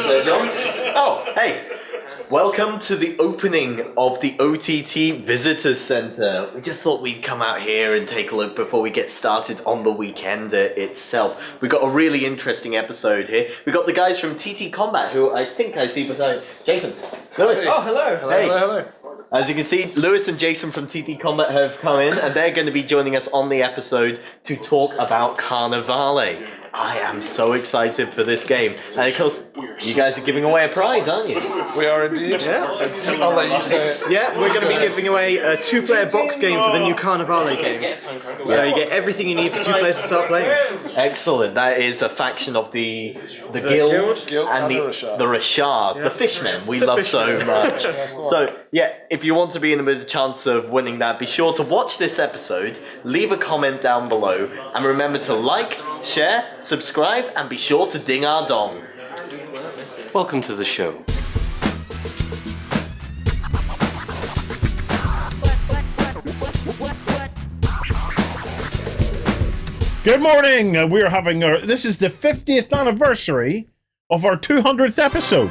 there, John. Oh, hey. Welcome to the opening of the OTT Visitors Center. We just thought we'd come out here and take a look before we get started on the weekend itself. We've got a really interesting episode here. We've got the guys from TTCombat, who I think I see behind. Jason, Lewis. Oh, hello. Hey. Hello. As you can see, Lewis and Jason from TTCombat have come in, and they're going to be joining us on the episode to talk about Carnevale. I am so excited for this game. And of course, you guys are giving away a prize, aren't you? We are indeed. Yeah. I'll let you say it. Yeah, we're going to be giving away a 2-player box game for the new Carnevale game. So you get everything you need for 2 players to start playing. Excellent. That is a faction of the guild and the Rashad, the fishmen we love so much. So, yeah, if you want to be in with a chance of winning that, be sure to watch this episode, leave a comment down below, and remember to like, share, subscribe, and be sure to ding our dong. Welcome to the show. Good morning. We're having this is the 50th anniversary of our 200th episode.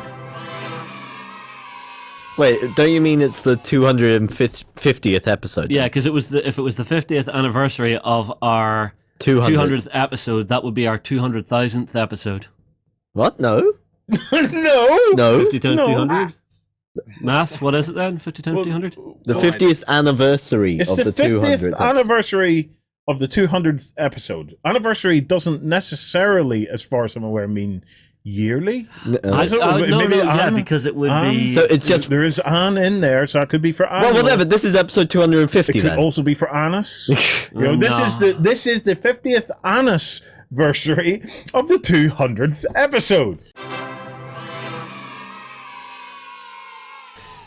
Wait, don't you mean it's the 250th episode? Yeah, because if it was the 50th anniversary of our 200th episode, that would be our 200,000th episode. What? No. No. 50 times 200? Mass, what is it then? 50 times 200? The 50th anniversary It's of the the 50th 200th anniversary of the 200th episode. Anniversary doesn't necessarily, as far as I'm aware, mean yearly. Because it would be. So it's just there is an in there, so it could be for Anna. well, whatever. This is episode 250. It could then also be for Annis. This is the 50th anniversary of the 200th episode.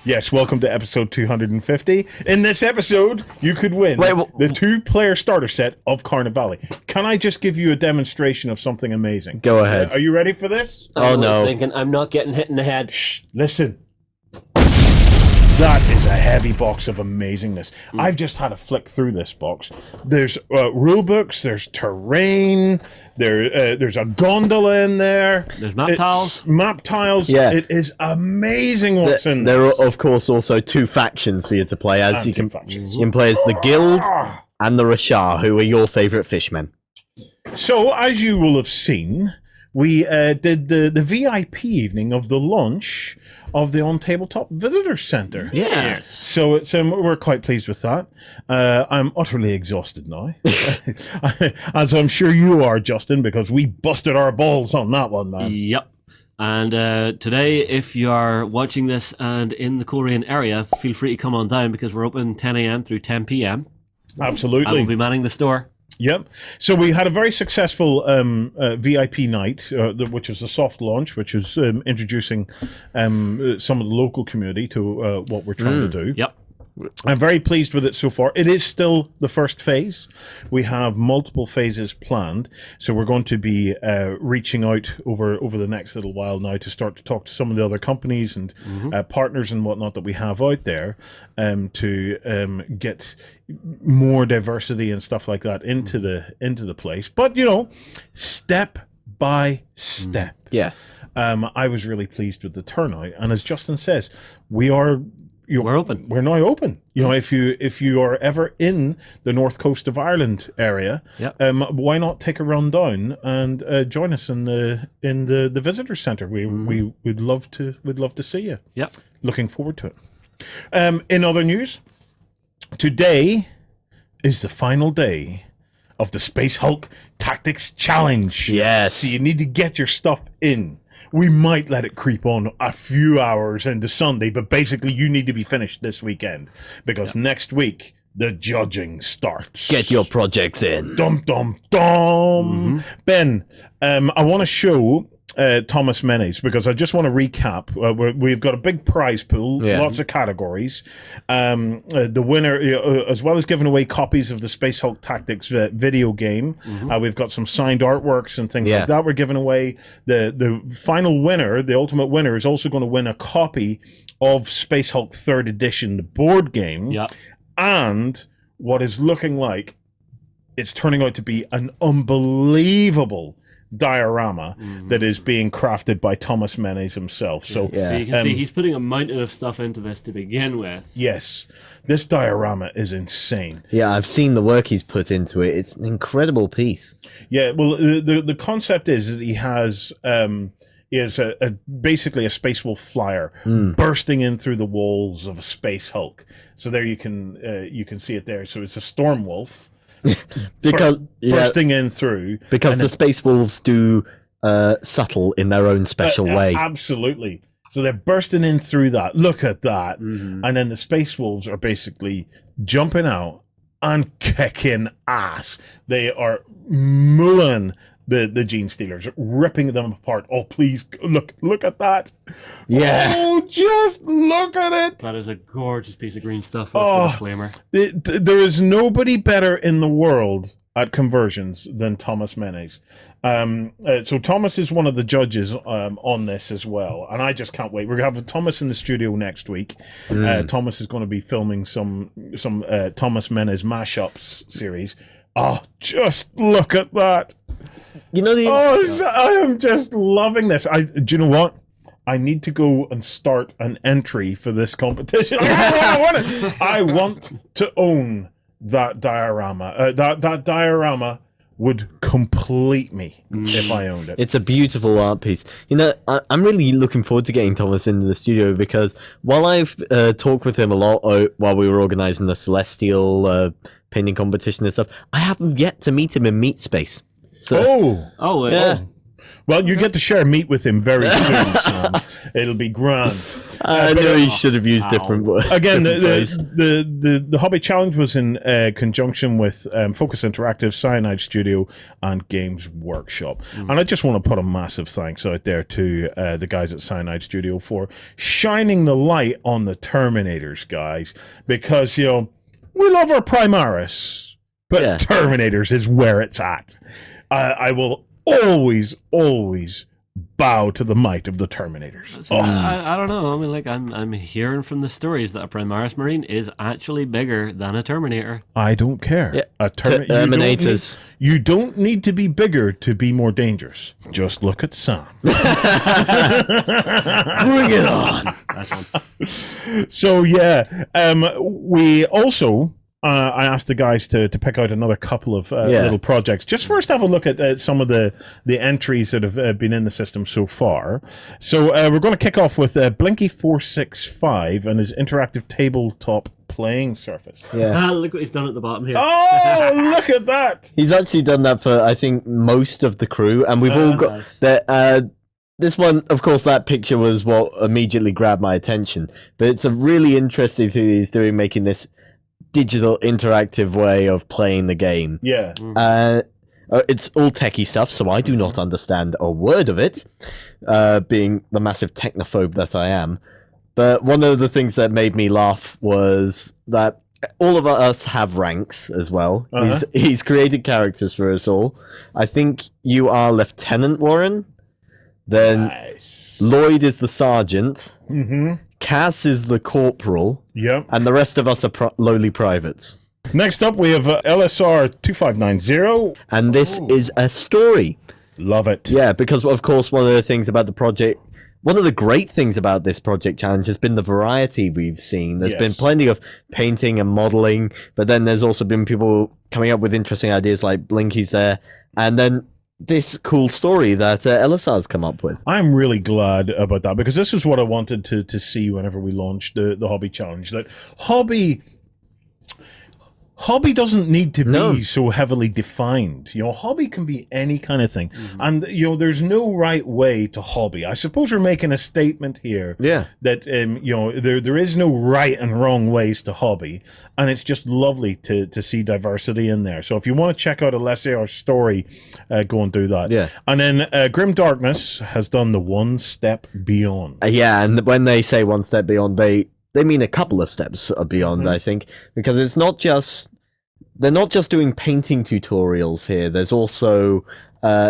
Yes, welcome to episode 250. In this episode, you could win the 2-player starter set of Carnevale. Can I just give you a demonstration of something amazing? Go ahead. Are you ready for this? Oh no! Thinking I'm not getting hit in the head. Shh, listen. That is a heavy box of amazingness. I've just had a flick through this box. There's rule books, there's terrain, there's a gondola in there. There's map tiles. Map tiles. Yeah. It is amazing what's in there. there. There are, of course, also 2 factions for you to play, as you can play as the Guild and the Rashar, who are your favourite fishmen. So, as you will have seen, we did the VIP evening of the launch of the OnTableTop Visitor Center. Yeah. So it's we're quite pleased with that. I'm utterly exhausted now, as I'm sure you are, Justin, because we busted our balls on that one, man. Yep. And today, if you are watching this and in the Korean area, feel free to come on down because we're open 10 a.m. through 10 p.m. Absolutely. And we'll be manning the store. Yep. So we had a very successful VIP night, which was a soft launch, which was introducing some of the local community to what we're trying to do. Yep. I'm very pleased with it so far. It is still the first phase. We have multiple phases planned, so we're going to be reaching out over the next little while now to start to talk to some of the other companies and partners and whatnot that we have out there to get more diversity and stuff like that into the place. But step by step. Yeah. I was really pleased with the turnout, and as Justin says, we're open. We're now open. If you are ever in the north coast of Ireland area, why not take a run down and join us in the visitor centre? We'd love to see you. Yep. Looking forward to it. In other news, today is the final day of the Space Hulk Tactics Challenge. Yes. So you need to get your stuff in. We might let it creep on a few hours into Sunday, but basically you need to be finished this weekend because next week the judging starts. Get your projects in. Dum, dum, dum. Ben, I want to show Tomas Mennes because I just want to recap. We've got a big prize pool, lots of categories. The winner, as well as giving away copies of the Space Hulk Tactics video game, we've got some signed artworks and things like that we're giving away. The final winner, the ultimate winner, is also going to win a copy of Space Hulk 3rd Edition, the board game, and what is looking like it's turning out to be an unbelievable diorama that is being crafted by Tomas Mennes himself. So, so you can see he's putting a mountain of stuff into this to begin with. Yes, this diorama is insane. Yeah, I've seen the work he's put into it. It's an incredible piece. Yeah, well, the concept is that he has basically a Space Wolf flyer bursting in through the walls of a Space Hulk. So there you can see it there. So it's a Storm Wolf bursting in through. Because the Space Wolves do subtle in their own special way. Absolutely. So they're bursting in through that. Look at that. And then the Space Wolves are basically jumping out and kicking ass. They are mulling the Gene Stealers, ripping them apart. Oh, please, look at that. Yeah. Oh, just look at it. That is a gorgeous piece of green stuff with a flamer. There is nobody better in the world at conversions than Tomas Mennes. So Thomas is one of the judges on this as well, and I just can't wait. We're going to have Thomas in the studio next week. Thomas is going to be filming some Tomas Mennes mashups series. Oh, just look at that. You know I am just loving this. Do you know what? I need to go and start an entry for this competition. I want to own that diorama. That diorama would complete me if I owned it. It's a beautiful art piece. You know, I'm really looking forward to getting Thomas into the studio, because while I've talked with him a lot while we were organising the Celestial painting competition and stuff, I haven't yet to meet him in Meat Space. So, yeah. Well, you get to share meat with him very soon, Sam. It'll be grand. I know he should have used different words. Again, the Hobby Challenge was in conjunction with Focus Interactive, Cyanide Studio, and Games Workshop. And I just want to put a massive thanks out there to the guys at Cyanide Studio for shining the light on the Terminators, guys. Because, you know, we love our Primaris, but Terminators is where it's at. I will always bow to the might of the Terminators. So, I don't know. I mean, like, I'm hearing from the stories that a Primaris Marine is actually bigger than a Terminator. I don't care. Yeah. Terminators. You don't need to be bigger to be more dangerous. Just look at Sam. Bring it on. So yeah, we also. I asked the guys to pick out another couple of little projects. Just first have a look at some of the entries that have been in the system so far. So we're going to kick off with Blinky465 and his interactive tabletop playing surface. Yeah. Look what he's done at the bottom here. Oh, look at that! He's actually done that for, I think, most of the crew, and we've all got that. This one, of course, that picture was what immediately grabbed my attention. But it's a really interesting thing he's doing, making this digital interactive way of playing the game. Yeah. It's all techie stuff, so I do not understand a word of it, being the massive technophobe that I am. But one of the things that made me laugh was that all of us have ranks as well. He's created characters for us all. I think you are Lieutenant Warren. Then Lloyd is the sergeant. Cass is the corporal. Yep. And the rest of us are lowly privates. Next up, we have LSR 2590. And this is a story. Love it. Yeah, because, of course, one of the things about the project, one of the great things about this project challenge has been the variety we've seen. There's been plenty of painting and modeling, but then there's also been people coming up with interesting ideas like Blinky's there. And then this cool story that LSR's come up with. I'm really glad about that, because this is what I wanted to see whenever we launched the Hobby Challenge. That hobby doesn't need to be so heavily defined. You know, hobby can be any kind of thing. And, you know, there's no right way to hobby. I suppose we're making a statement here that, you know, there is no right and wrong ways to hobby. And it's just lovely to see diversity in there. So if you want to check out a LSR story, go and do that. Yeah. And then Grim Darkness has done the One Step Beyond. Yeah, and when they say one step beyond, they mean a couple of steps beyond, I think, because it's not just, they're not just doing painting tutorials here. There's also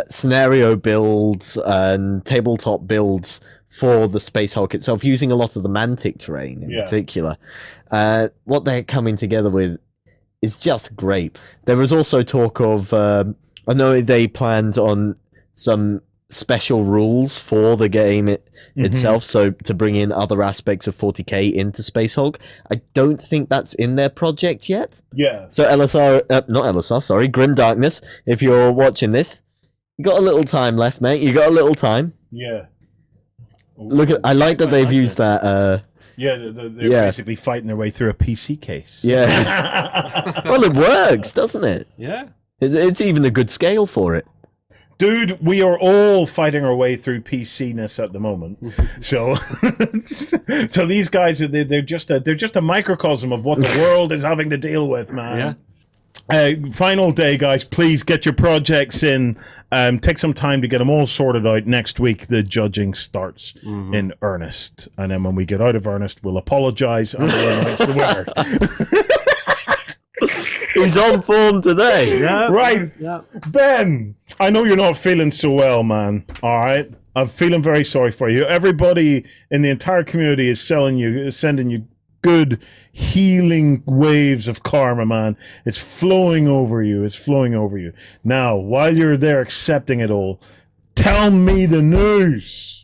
scenario builds and tabletop builds for the Space Hulk itself, using a lot of the Mantic terrain in particular. What they're coming together with is just great. There was also talk of, I know they planned on some special rules for the game itself, so to bring in other aspects of 40k into Space Hulk. I don't think that's in their project yet. Yeah. So not LSR, sorry, Grim Darkness, if you're watching this, you got a little time left, mate. You got a little time. Yeah. Look at, I like that they've used that. Yeah, they're basically fighting their way through a PC case. Yeah. Well, it works, doesn't it? Yeah. It's even a good scale for it. Dude, we are all fighting our way through PC-ness at the moment. So, so these guys, they're just a microcosm of what the world is having to deal with, man. Yeah. Final day, guys. Please get your projects in. Take some time to get them all sorted out. Next week, the judging starts in earnest, and then when we get out of earnest, we'll apologize and we'll announce the winner. He's on form today. Yeah, right. Yeah. Ben, I know you're not feeling so well, man. All right. I'm feeling very sorry for you. Everybody in the entire community is sending you good healing waves of karma, man. It's flowing over you. It's flowing over you. Now, while you're there accepting it all, tell me the news.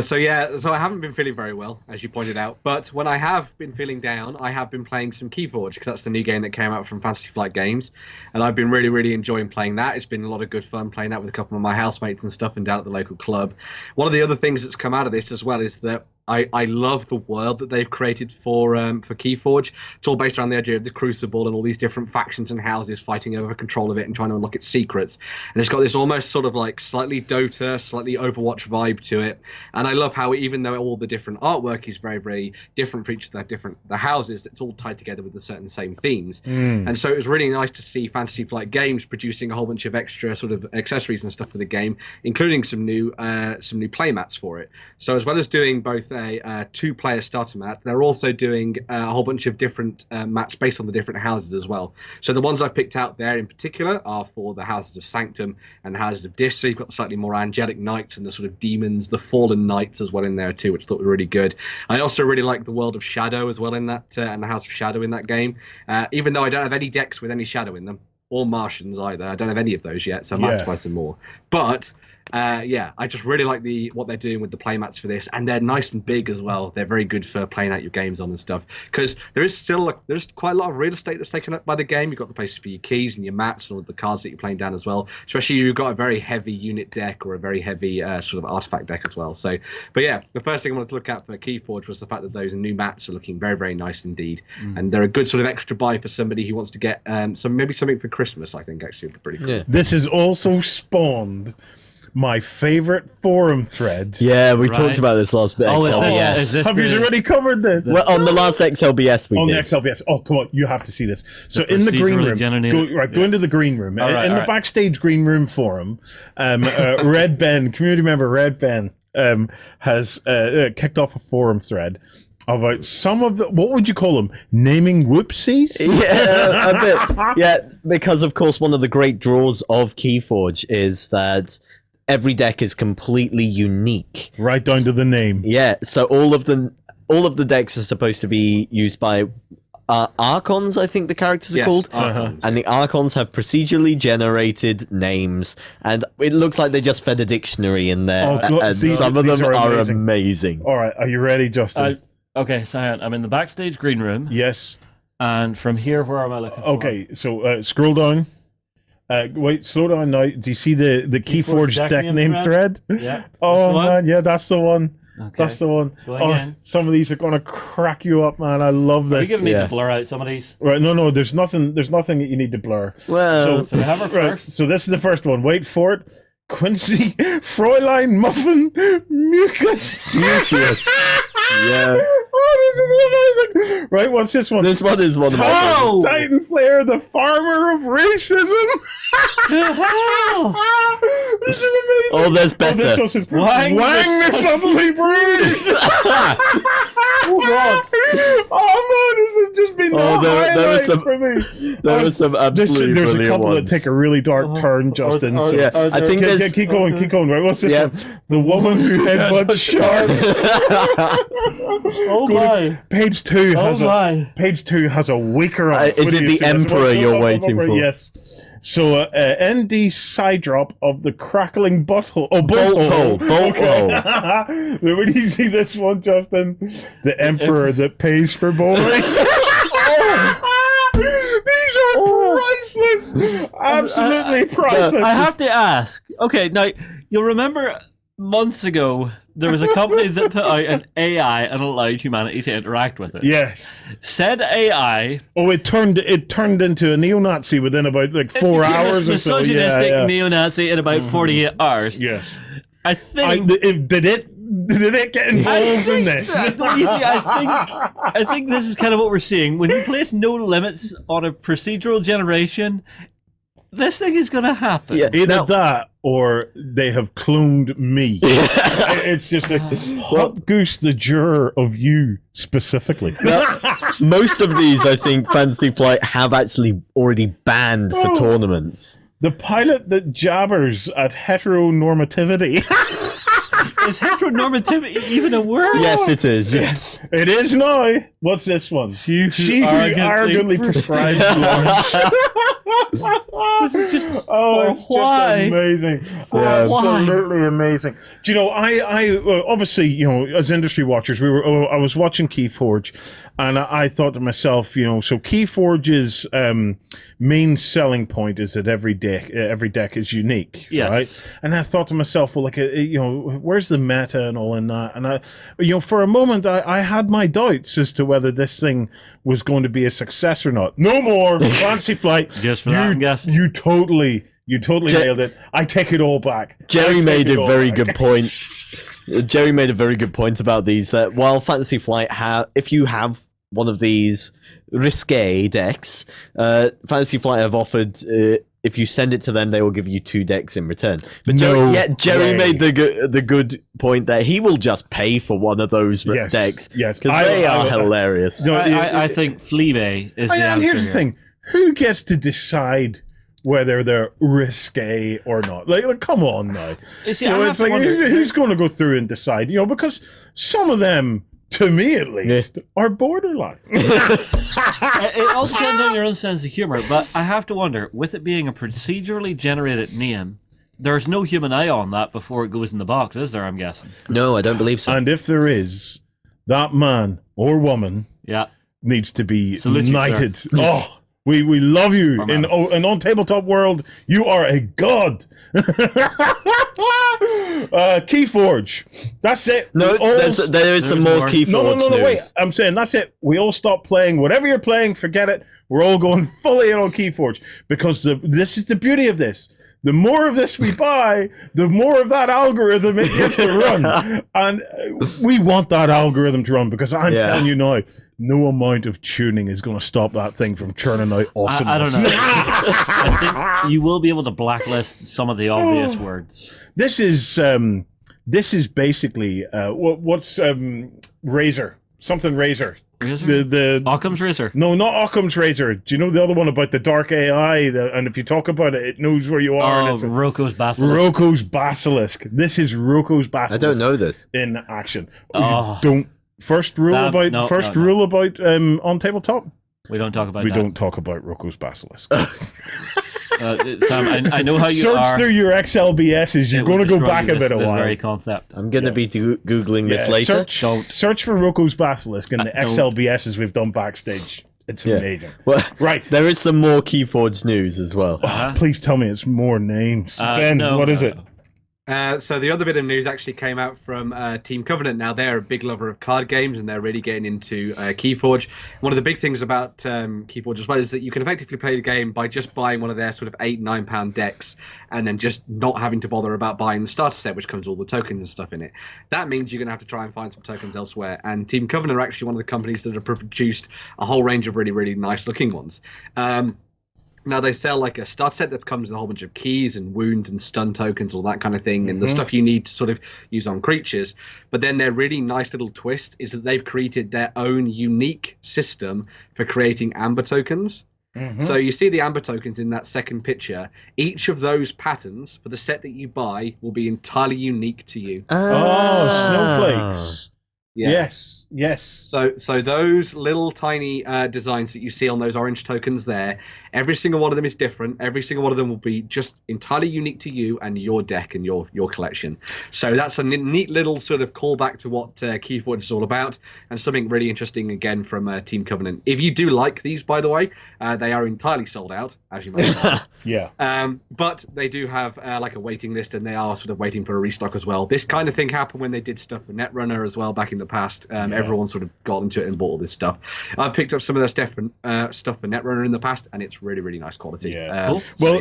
So I haven't been feeling very well, as you pointed out. But when I have been feeling down, I have been playing some KeyForge, because that's the new game that came out from Fantasy Flight Games, and I've been really, really enjoying playing that. It's been a lot of good fun playing that with a couple of my housemates and stuff, and down at the local club. One of the other things that's come out of this as well is that I love the world that they've created for KeyForge. It's all based around the idea of the Crucible and all these different factions and houses fighting over control of it and trying to unlock its secrets. And it's got this almost sort of like slightly Dota, slightly Overwatch vibe to it. And I love how, even though all the different artwork is very, very different for each of the houses, it's all tied together with the certain same themes. And so it was really nice to see Fantasy Flight Games producing a whole bunch of extra sort of accessories and stuff for the game, including some new playmats for it. So as well as doing both a 2-player starter mat, they're also doing a whole bunch of different mats based on the different houses as well. So the ones I've picked out there in particular are for the houses of Sanctum and the houses of Dis. So you've got the slightly more angelic knights and the sort of demons, the fallen knights as well in there too, which I thought were really good. I also really like the world of Shadow as well in that, and the House of Shadow in that game. Even though I don't have any decks with any Shadow in them, or Martians either. I don't have any of those yet, so I might try some more. But I just really like what they're doing with the playmats for this, and they're nice and big as well. They're very good for playing out your games on and stuff, because there's quite a lot of real estate that's taken up by the game. You've got the places for your keys and your mats and all the cards that you're playing down as well, especially if you've got a very heavy unit deck or a very heavy sort of artifact deck as well. So, but yeah, the first thing I wanted to look at for KeyForge was the fact that those new mats are looking very, very nice indeed, and they're a good sort of extra buy for somebody who wants to get maybe something for Christmas. I think actually would be pretty cool. Yeah. This has also spawned my favorite forum thread. Yeah, we talked about this last bit. XLBS. Have you already covered this? Well, on the last XLBS we did. On the XLBS. Oh, come on, you have to see this. So in the green room, go into the green room. In the backstage green room forum, Red Ben, community member Red Ben, has kicked off a forum thread about some of the, what would you call them? Naming whoopsies? Yeah, a bit. Yeah, because of course one of the great draws of KeyForge is that every deck is completely unique, right down to the name. Yeah, so all of the decks are supposed to be used by Archons, I think the characters are called. And the Archons have procedurally generated names, and it looks like they just fed a dictionary in there. And some of them are amazing. All right, are you ready, Justin? Okay, so I'm in the backstage green room. Yes. And from here, where am I looking for? Okay, so scroll down. Wait, slow down now. Do you see the KeyForge deck name thread? Yeah. Oh, man, yeah, that's the one. Okay. That's the one. Some of these are going to crack you up, man. I love this. Are you going to need to blur out some of these? Right, no, there's nothing that you need to blur. Well, so we have our first. So this is the first one. Wait for it. Quincy, Fräulein, Muffin, Mucus. Yeah. Oh, this is amazing. Right, what's this one? This one is one of my favorites. Titan Flair, the farmer of racism. This is amazing. Oh, there's better. This one says, Wang the suddenly bruised. Oh, God. Oh, man, this has just been there was some, for me. There was some absolutely There's a brilliant couple ones. that take a really dark turn, Justin. Yeah, I think there's... Keep going. Right, what's this one? The woman who headbutts sharks. Oh my! Page 2 has a weaker. Is it the Emperor you're waiting for? Yes. So, ND side drop of the crackling bolt hole. Bolt hole. When you see this one, Justin, the emperor that pays for boys. These are priceless. Absolutely priceless. I have to ask. Okay, now you'll remember months ago there was a company that put out an AI and allowed humanity to interact with it. Yes. Said AI. Oh, it turned into a neo-Nazi within about 4 hours or so. Misogynistic neo-Nazi in about 48 hours. Yes. I think. Did it get involved in this? You see, I think this is kind of what we're seeing. When you place no limits on a procedural generation, this thing is going to happen. Yeah, either that or they have cloned me. It's just like Hot Goose the juror of you specifically. Now, most of these, I think, Fantasy Flight have actually already banned for tournaments. The pilot that jabbers at heteronormativity. Is heteronormativity even a word? Yes, it is. Yes. It is now. What's this one? She who arrogantly prescribes lunch. This is just it's just amazing. Absolutely amazing. Do you know, I obviously, you know, as industry watchers, I was watching KeyForge, and I thought to myself, you know, so KeyForge's main selling point is that every deck is unique, yes. right? And I thought to myself, well, like, you know, where's the meta and all in that? And you know, for a moment, I had my doubts as to whether this thing was going to be a success or not. No more Fantasy Flight. Just for that, I'm guessing. You totally nailed it. I take it all back. Jerry made a very good point. Jerry made a very good point about these, that while Fantasy Flight if you have one of these risque decks, Fantasy Flight have offered, if you send it to them, they will give you 2 decks in return. But Jerry made the good point that he will just pay for one of those decks. Yes, because they are hilarious. No, I think Fleabay is the answer. Here's the thing: who gets to decide whether they're risque or not? Like come on now. See, you know, it's like who's going to go through and decide? You know, because some of them, to me at least, are borderline. It all depends on your own sense of humor, but I have to wonder, with it being a procedurally generated name, there's no human eye on that before it goes in the box, is there, I'm guessing? No, I don't believe so. And if there is, that man or woman needs to be knighted. Oh, we love you. In OnTableTop world, you are a god. KeyForge. That's it. No, there is some more KeyForge news. Wait. I'm saying that's it. We all stop playing. Whatever you're playing, forget it. We're all going fully in on KeyForge because this is the beauty of this. The more of this we buy, the more of that algorithm it gets to run. And we want that algorithm to run because I'm telling you now, no amount of tuning is going to stop that thing from churning out awesomeness. I don't know. I think you will be able to blacklist some of the obvious words. This is basically what's Razor? Something Razor. Razor? The Occam's Razor. No, not Occam's Razor. Do you know the other one about the dark AI? And if you talk about it, it knows where you are. Oh, Roko's Basilisk. Roko's Basilisk. This is Roko's Basilisk. I don't know this in action. You don't. First rule about OnTabletop. We don't talk about. We don't talk about Roko's Basilisk. Sam, I know how you search through your XLBSs. You're going to go back a bit a while. Very concept. I'm going to be googling this later. Search for Roko's Basilisk and the XLBSs we've done backstage. It's amazing. Well, right. There is some more KeyForge news as well. Please tell me it's more names. Ben, what is it? So the other bit of news actually came out from Team Covenant. Now they're a big lover of card games and they're really getting into KeyForge. One of the big things about KeyForge as well is that you can effectively play the game by just buying one of their sort of £8-9 decks and then just not having to bother about buying the starter set, which comes with all the tokens and stuff in it. That means you're going to have to try and find some tokens elsewhere. And Team Covenant are actually one of the companies that have produced a whole range of really, really nice looking ones. Now they sell like a start set that comes with a whole bunch of keys and wound and stun tokens, all that kind of thing, and the stuff you need to sort of use on creatures. But then their really nice little twist is that they've created their own unique system for creating amber tokens. So you see the amber tokens in that second picture. Each of those patterns for the set that you buy will be entirely unique to you. Oh, snowflakes. Yeah. Yes. So those little tiny designs that you see on those orange tokens there, every single one of them is different. Every single one of them will be just entirely unique to you and your deck and your collection. So that's a neat little sort of callback to what KeyForge is all about, and something really interesting again from Team Covenant. If you do like these, by the way, they are entirely sold out, as you might know. Yeah. But they do have like a waiting list, and they are sort of waiting for a restock as well. This kind of thing happened when they did stuff with Netrunner as well back in the past. Everyone sort of got into it and bought all this stuff. I've picked up some of their stuff for Netrunner in the past, and it's really, really nice quality. Yeah. Cool. Well,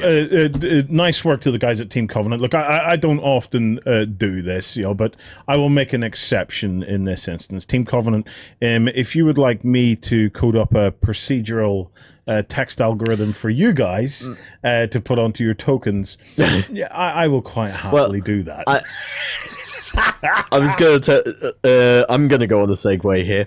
nice work to the guys at Team Covenant. Look, I don't often do this, but I will make an exception in this instance. Team Covenant, if you would like me to code up a procedural text algorithm for you guys to put onto your tokens, I will quite happily do that. I was going to. I'm going to go on a segue here.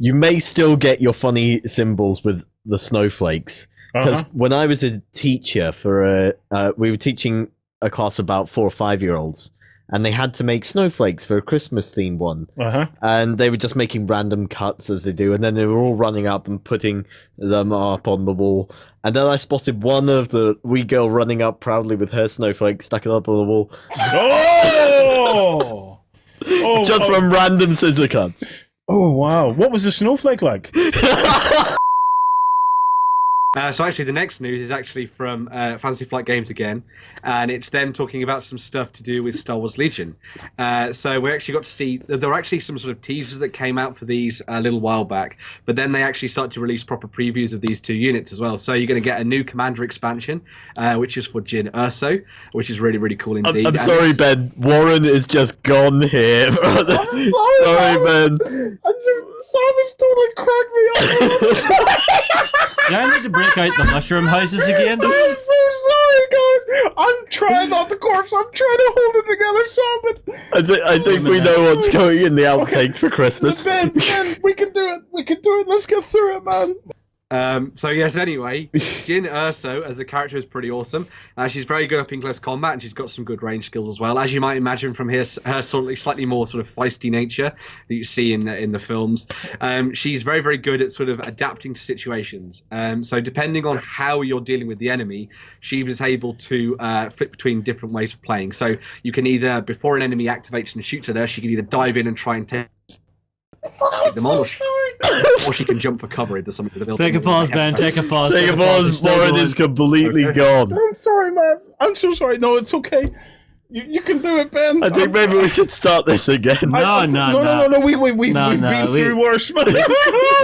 You may still get your funny symbols with the snowflakes, because when I was a teacher for we were teaching a class about 4 or 5 year olds, and they had to make snowflakes for a Christmas themed one, and they were just making random cuts as they do, and then they were all running up and putting them up on the wall, and then I spotted one of the wee girl running up proudly with her snowflake stuck it up on the wall. Just from random scissor cuts. Oh wow! What was the snowflake like? So actually, the next news is actually from Fantasy Flight Games again, and it's them talking about some stuff to do with Star Wars Legion. So we actually got to see there were actually some sort of teasers that came out for these a little while back, but then they actually started to release proper previews of these 2 units as well. So you're going to get a new Commander expansion, which is for Jyn Erso, which is really, really cool indeed. I'm sorry, Ben. Warren is just gone here. Sorry, Ben. Simon's totally cracked me up. Do I need to break out the mushroom houses again? I'm so sorry, guys. I'm trying not to corpse. I'm trying to hold it together, Simon. I think we know what's going in the outtakes for Christmas. Ben, we can do it. We can do it. Let's get through it, man. So yes, anyway, Jyn Erso as a character is pretty awesome. She's very good up in close combat, and she's got some good range skills as well, as you might imagine from her sort of slightly more sort of feisty nature that you see in the films. She's very, very good at sort of adapting to situations. So depending on how you're dealing with the enemy, she was able to flip between different ways of playing. So you can either, before an enemy activates and shoots at her, she can either dive in and try and take them on, or she can jump for cover into something with the building. Take a pause, Ben. Take a pause. Take a pause. Warren is completely gone. I'm sorry, man. I'm so sorry. No, it's okay. You can do it, Ben. I think maybe we should start this again. No. We've been through worse, man.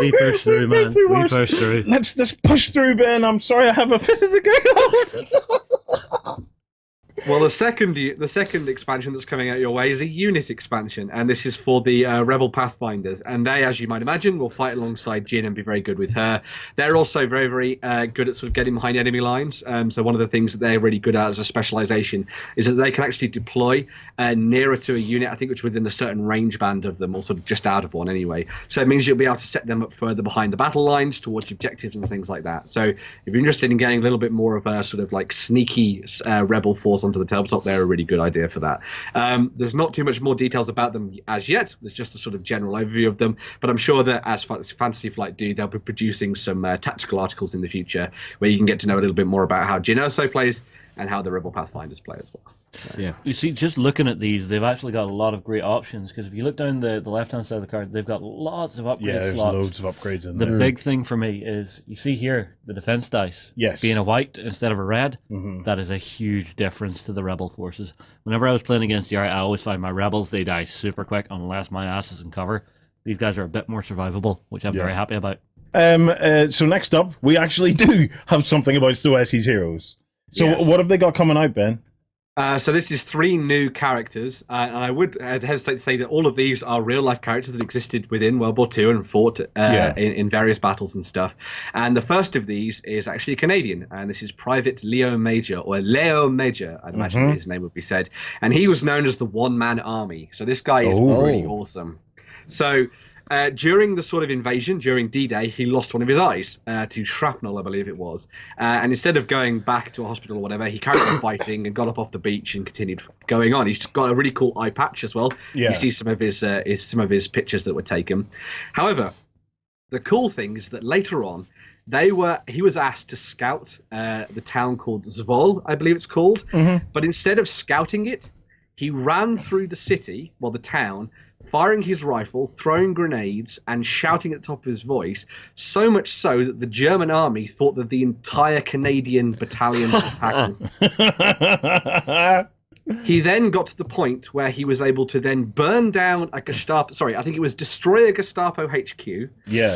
We push through, man. We push through. Let's push through, Ben. I'm sorry, I have a fit of the giggle. Well, the second expansion that's coming out your way is a unit expansion, and this is for the Rebel Pathfinders. And they, as you might imagine, will fight alongside Jyn and be very good with her. They're also very, very good at sort of getting behind enemy lines. So one of the things that they're really good at as a specialization is that they can actually deploy nearer to a unit, I think, which within a certain range band of them, or sort of just out of one anyway. So it means you'll be able to set them up further behind the battle lines towards objectives and things like that. So if you're interested in getting a little bit more of a sort of like sneaky Rebel force onto the tabletop, they're a really good idea for that. There's not too much more details about them as yet. There's just a sort of general overview of them, but I'm sure that as Fantasy Flight do, they'll be producing some tactical articles in the future where you can get to know a little bit more about how Jyn Erso plays and how the Rebel Pathfinders play as well. Yeah. You see, just looking at these, they've actually got a lot of great options, because if you look down the left-hand side of the card, they've got lots of upgrade there's slots. Loads of upgrades in there. there. The big thing for me is, you see here, the defense dice. Yes. Being a white instead of a red, that is a huge difference to the Rebel forces. Whenever I was playing against Yari, I always find my Rebels, they die super quick unless my ass is in cover. These guys are a bit more survivable, which I'm very happy about. So next up, we actually do have something about Stoesi's Heroes. So what have they got coming out, Ben? So this is 3 new characters, and I would hesitate to say that all of these are real-life characters that existed within World War II and fought in various battles and stuff. And the first of these is actually Canadian, and this is Private Leo Major, or Leo Major, I'd imagine his name would be said. And he was known as the One-Man Army. So this guy is pretty awesome. So during the sort of invasion, during D-Day, he lost one of his eyes to shrapnel, I believe it was. And instead of going back to a hospital or whatever, he carried on fighting and got up off the beach and continued going on. He's got a really cool eye patch as well. Yeah. You see some of his pictures that were taken. However, the cool thing is that later on, he was asked to scout the town called Zvol, I believe it's called. But instead of scouting it, he ran through the city, the town, firing his rifle, throwing grenades, and shouting at the top of his voice, so much so that the German army thought that the entire Canadian battalion was attacking. He then got to the point where he was able to then burn down a Gestapo, destroy a Gestapo HQ,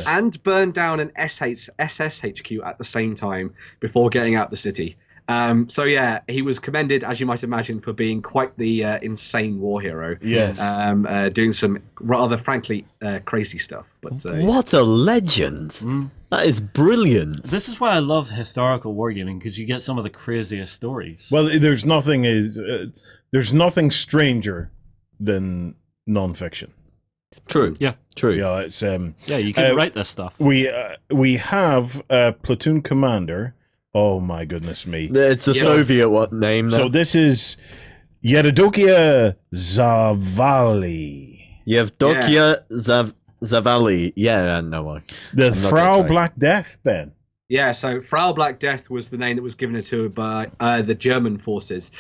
and burn down an SS HQ at the same time before getting out the city. So yeah, he was commended, as you might imagine, for being quite the insane war hero. Yes. Doing some rather frankly crazy stuff. But what a legend! That is brilliant. This is why I love historical wargaming, because you get some of the craziest stories. Well, there's nothing stranger than nonfiction. True. Yeah. True. Yeah, it's you can write this stuff. We have a platoon commander. Oh my goodness me! It's a Soviet name. Now. So this is Yevdokia Zavali. Yevdokia Zavali. Yeah, no. The Frau Black Death, Ben. Yeah, so Frau Black Death was the name that was given to her by the German forces,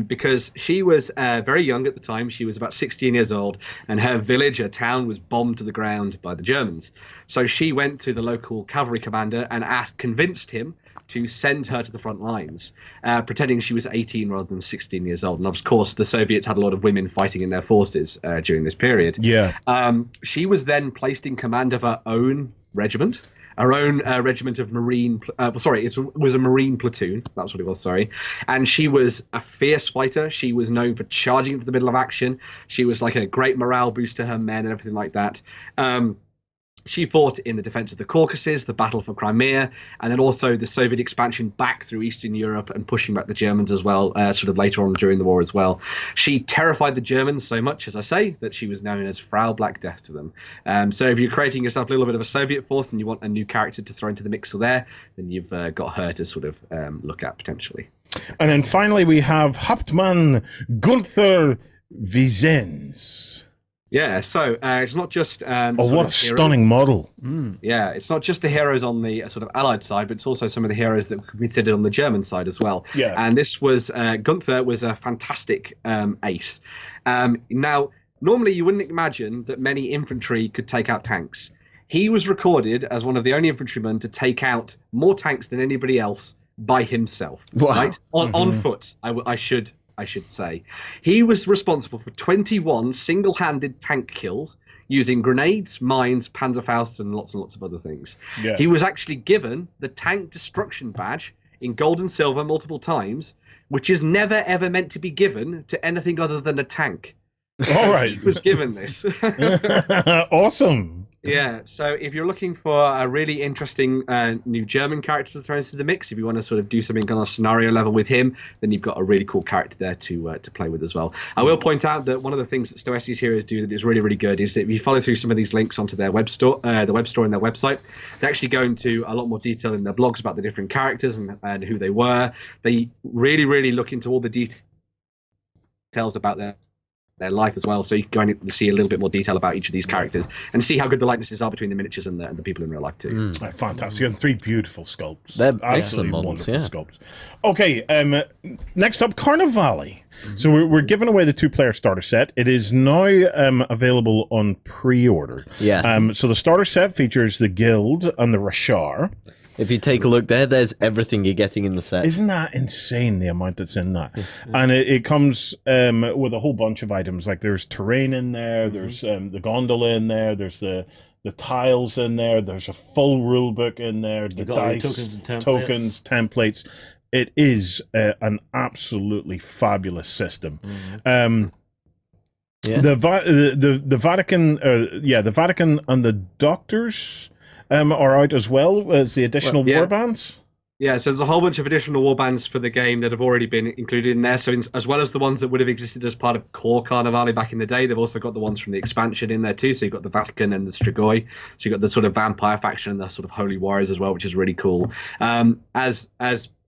because she was very young at the time. She was about 16 years old, and her village, her town, was bombed to the ground by the Germans. So she went to the local cavalry commander and convinced him to send her to the front lines, pretending she was 18 rather than 16 years old. And of course, the Soviets had a lot of women fighting in their forces during this period. Yeah. She was then placed in command of her own regiment. Her own regiment of Marine, it was a Marine platoon. That's what it was, sorry. And she was a fierce fighter. She was known for charging into the middle of action. She was like a great morale boost to her men and everything like that. She fought in the defense of the Caucasus, the battle for Crimea, and then also the Soviet expansion back through Eastern Europe and pushing back the Germans as well, sort of later on during the war as well. She terrified the Germans so much, as I say, that she was known as Frau Black Death to them. So if you're creating yourself a little bit of a Soviet force and you want a new character to throw into the mix there, then you've got her to sort of look at potentially. And then finally we have Hauptmann Gunther Wiesens. Yeah, so it's not just... what a stunning model. Yeah, it's not just the heroes on the sort of Allied side, but it's also some of the heroes that were considered on the German side as well. Yeah. And this was... Gunther was a fantastic ace. Now, normally you wouldn't imagine that many infantry could take out tanks. He was recorded as one of the only infantrymen to take out more tanks than anybody else by himself. Wow. Right? On foot, I should say. He was responsible for 21 single-handed tank kills using grenades, mines, Panzerfausts, and lots of other things. Yeah. He was actually given the Tank Destruction Badge in gold and silver multiple times, which is never ever meant to be given to anything other than a tank. All right. He was given this. Awesome. Yeah, so if you're looking for a really interesting new German character to throw into the mix, if you want to sort of do something on a scenario level with him, then you've got a really cool character there to play with as well. I will point out that one of the things that Stoesi's Heroes do that is really, really good is that if you follow through some of these links onto their web store, the web store and their website, they actually go into a lot more detail in their blogs about the different characters and who they were. They really, really look into all the details about their life as well, so you can go and see a little bit more detail about each of these characters and see how good the likenesses are between the miniatures and the people in real life too. Fantastic. And 3 beautiful sculpts. They're Absolutely excellent models, wonderful sculpts. Okay, next up, Carnevale. So we're giving away the 2-player starter set. It is now available on pre-order. Yeah. So the starter set features the Guild and the Rashar. If you take a look there's everything you're getting in the set. Isn't that insane, the amount that's in that? And it comes with a whole bunch of items. Like there's terrain in there, there's the gondola in there, there's the tiles in there, there's a full rule book in there, the dice, tokens, templates. It is an absolutely fabulous system. The Vatican, the Vatican and the Doctors are out as well as the additional warbands. Yeah, so there's a whole bunch of additional warbands for the game that have already been included in there. So as well as the ones that would have existed as part of core Carnevale back in the day, they've also got the ones from the expansion in there too. So you've got the Vatican and the Strigoi. So you've got the sort of vampire faction and the sort of holy warriors as well, which is really cool. As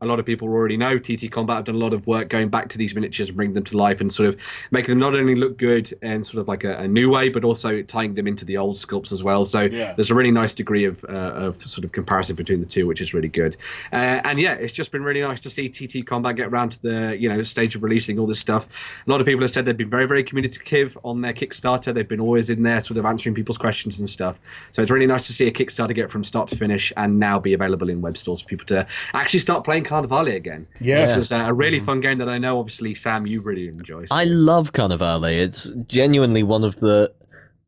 a lot of people already know, TTCombat have done a lot of work going back to these miniatures and bringing them to life and sort of making them not only look good in sort of like a new way, but also tying them into the old sculpts as well. So there's a really nice degree of sort of comparison between the two, which is really good. And yeah, it's just been really nice to see TTCombat get around to the stage of releasing all this stuff. A lot of people have said they've been very, very communicative on their Kickstarter. They've been always in there sort of answering people's questions and stuff. So it's really nice to see a Kickstarter get from start to finish and now be available in web stores for people to actually start playing Carnevale again. Yeah, which was a really fun game that I know, obviously, Sam, you really enjoy. So. I love Carnevale. It's genuinely one of the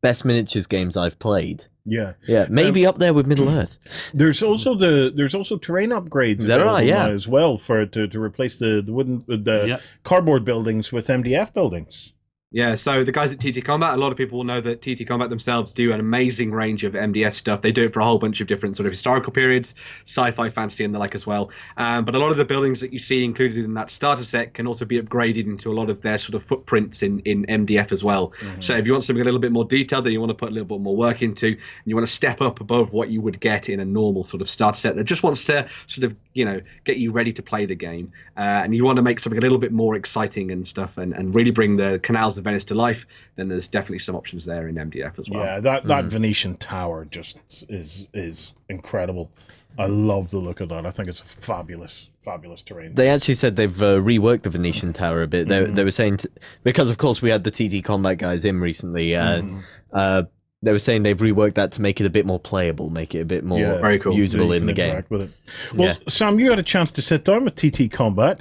best miniatures games I've played. Yeah, maybe up there with Middle Earth. There's also terrain upgrades as well to replace the wooden cardboard buildings with MDF buildings. Yeah, so the guys at TTCombat, a lot of people will know that TTCombat themselves do an amazing range of MDS stuff. They do it for a whole bunch of different sort of historical periods, sci-fi, fantasy, and the like as well. But a lot of the buildings that you see included in that starter set can also be upgraded into a lot of their sort of footprints in MDF as well. Mm-hmm. So if you want something a little bit more detailed, that you want to put a little bit more work into, and you want to step up above what you would get in a normal sort of starter set that just wants to sort of, get you ready to play the game, and you want to make something a little bit more exciting and stuff, and really bring the canals of Venice to life, then there's definitely some options there in MDF as well. Yeah, that Venetian tower just is incredible. I love the look of that. I think it's a fabulous terrain. They actually said they've reworked the Venetian tower a bit. They were saying, because of course we had the TTCombat guys in recently, they were saying they've reworked that to make it a bit more playable, make it a bit more very cool. Usable in the game. With it. Well, Sam, you had a chance to sit down with TTCombat.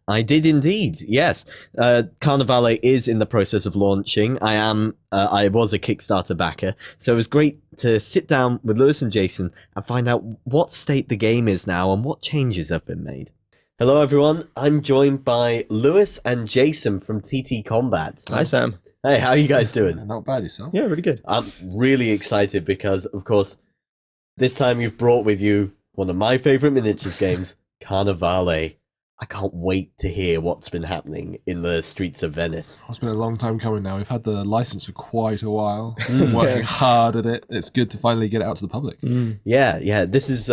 I did indeed, yes. Carnevale is in the process of launching. I was a Kickstarter backer, so it was great to sit down with Lewis and Jason and find out what state the game is now and what changes have been made. Hello everyone, I'm joined by Lewis and Jason from TTCombat. Hi Sam. Hey, how are you guys doing? Not bad, yourself? Yeah, really good. I'm really excited because, of course, this time you've brought with you one of my favourite miniatures games, Carnevale. I can't wait to hear what's been happening in the streets of Venice. It's been a long time coming now. We've had the license for quite a while. Been working hard at it. It's good to finally get it out to the public. Yeah. This is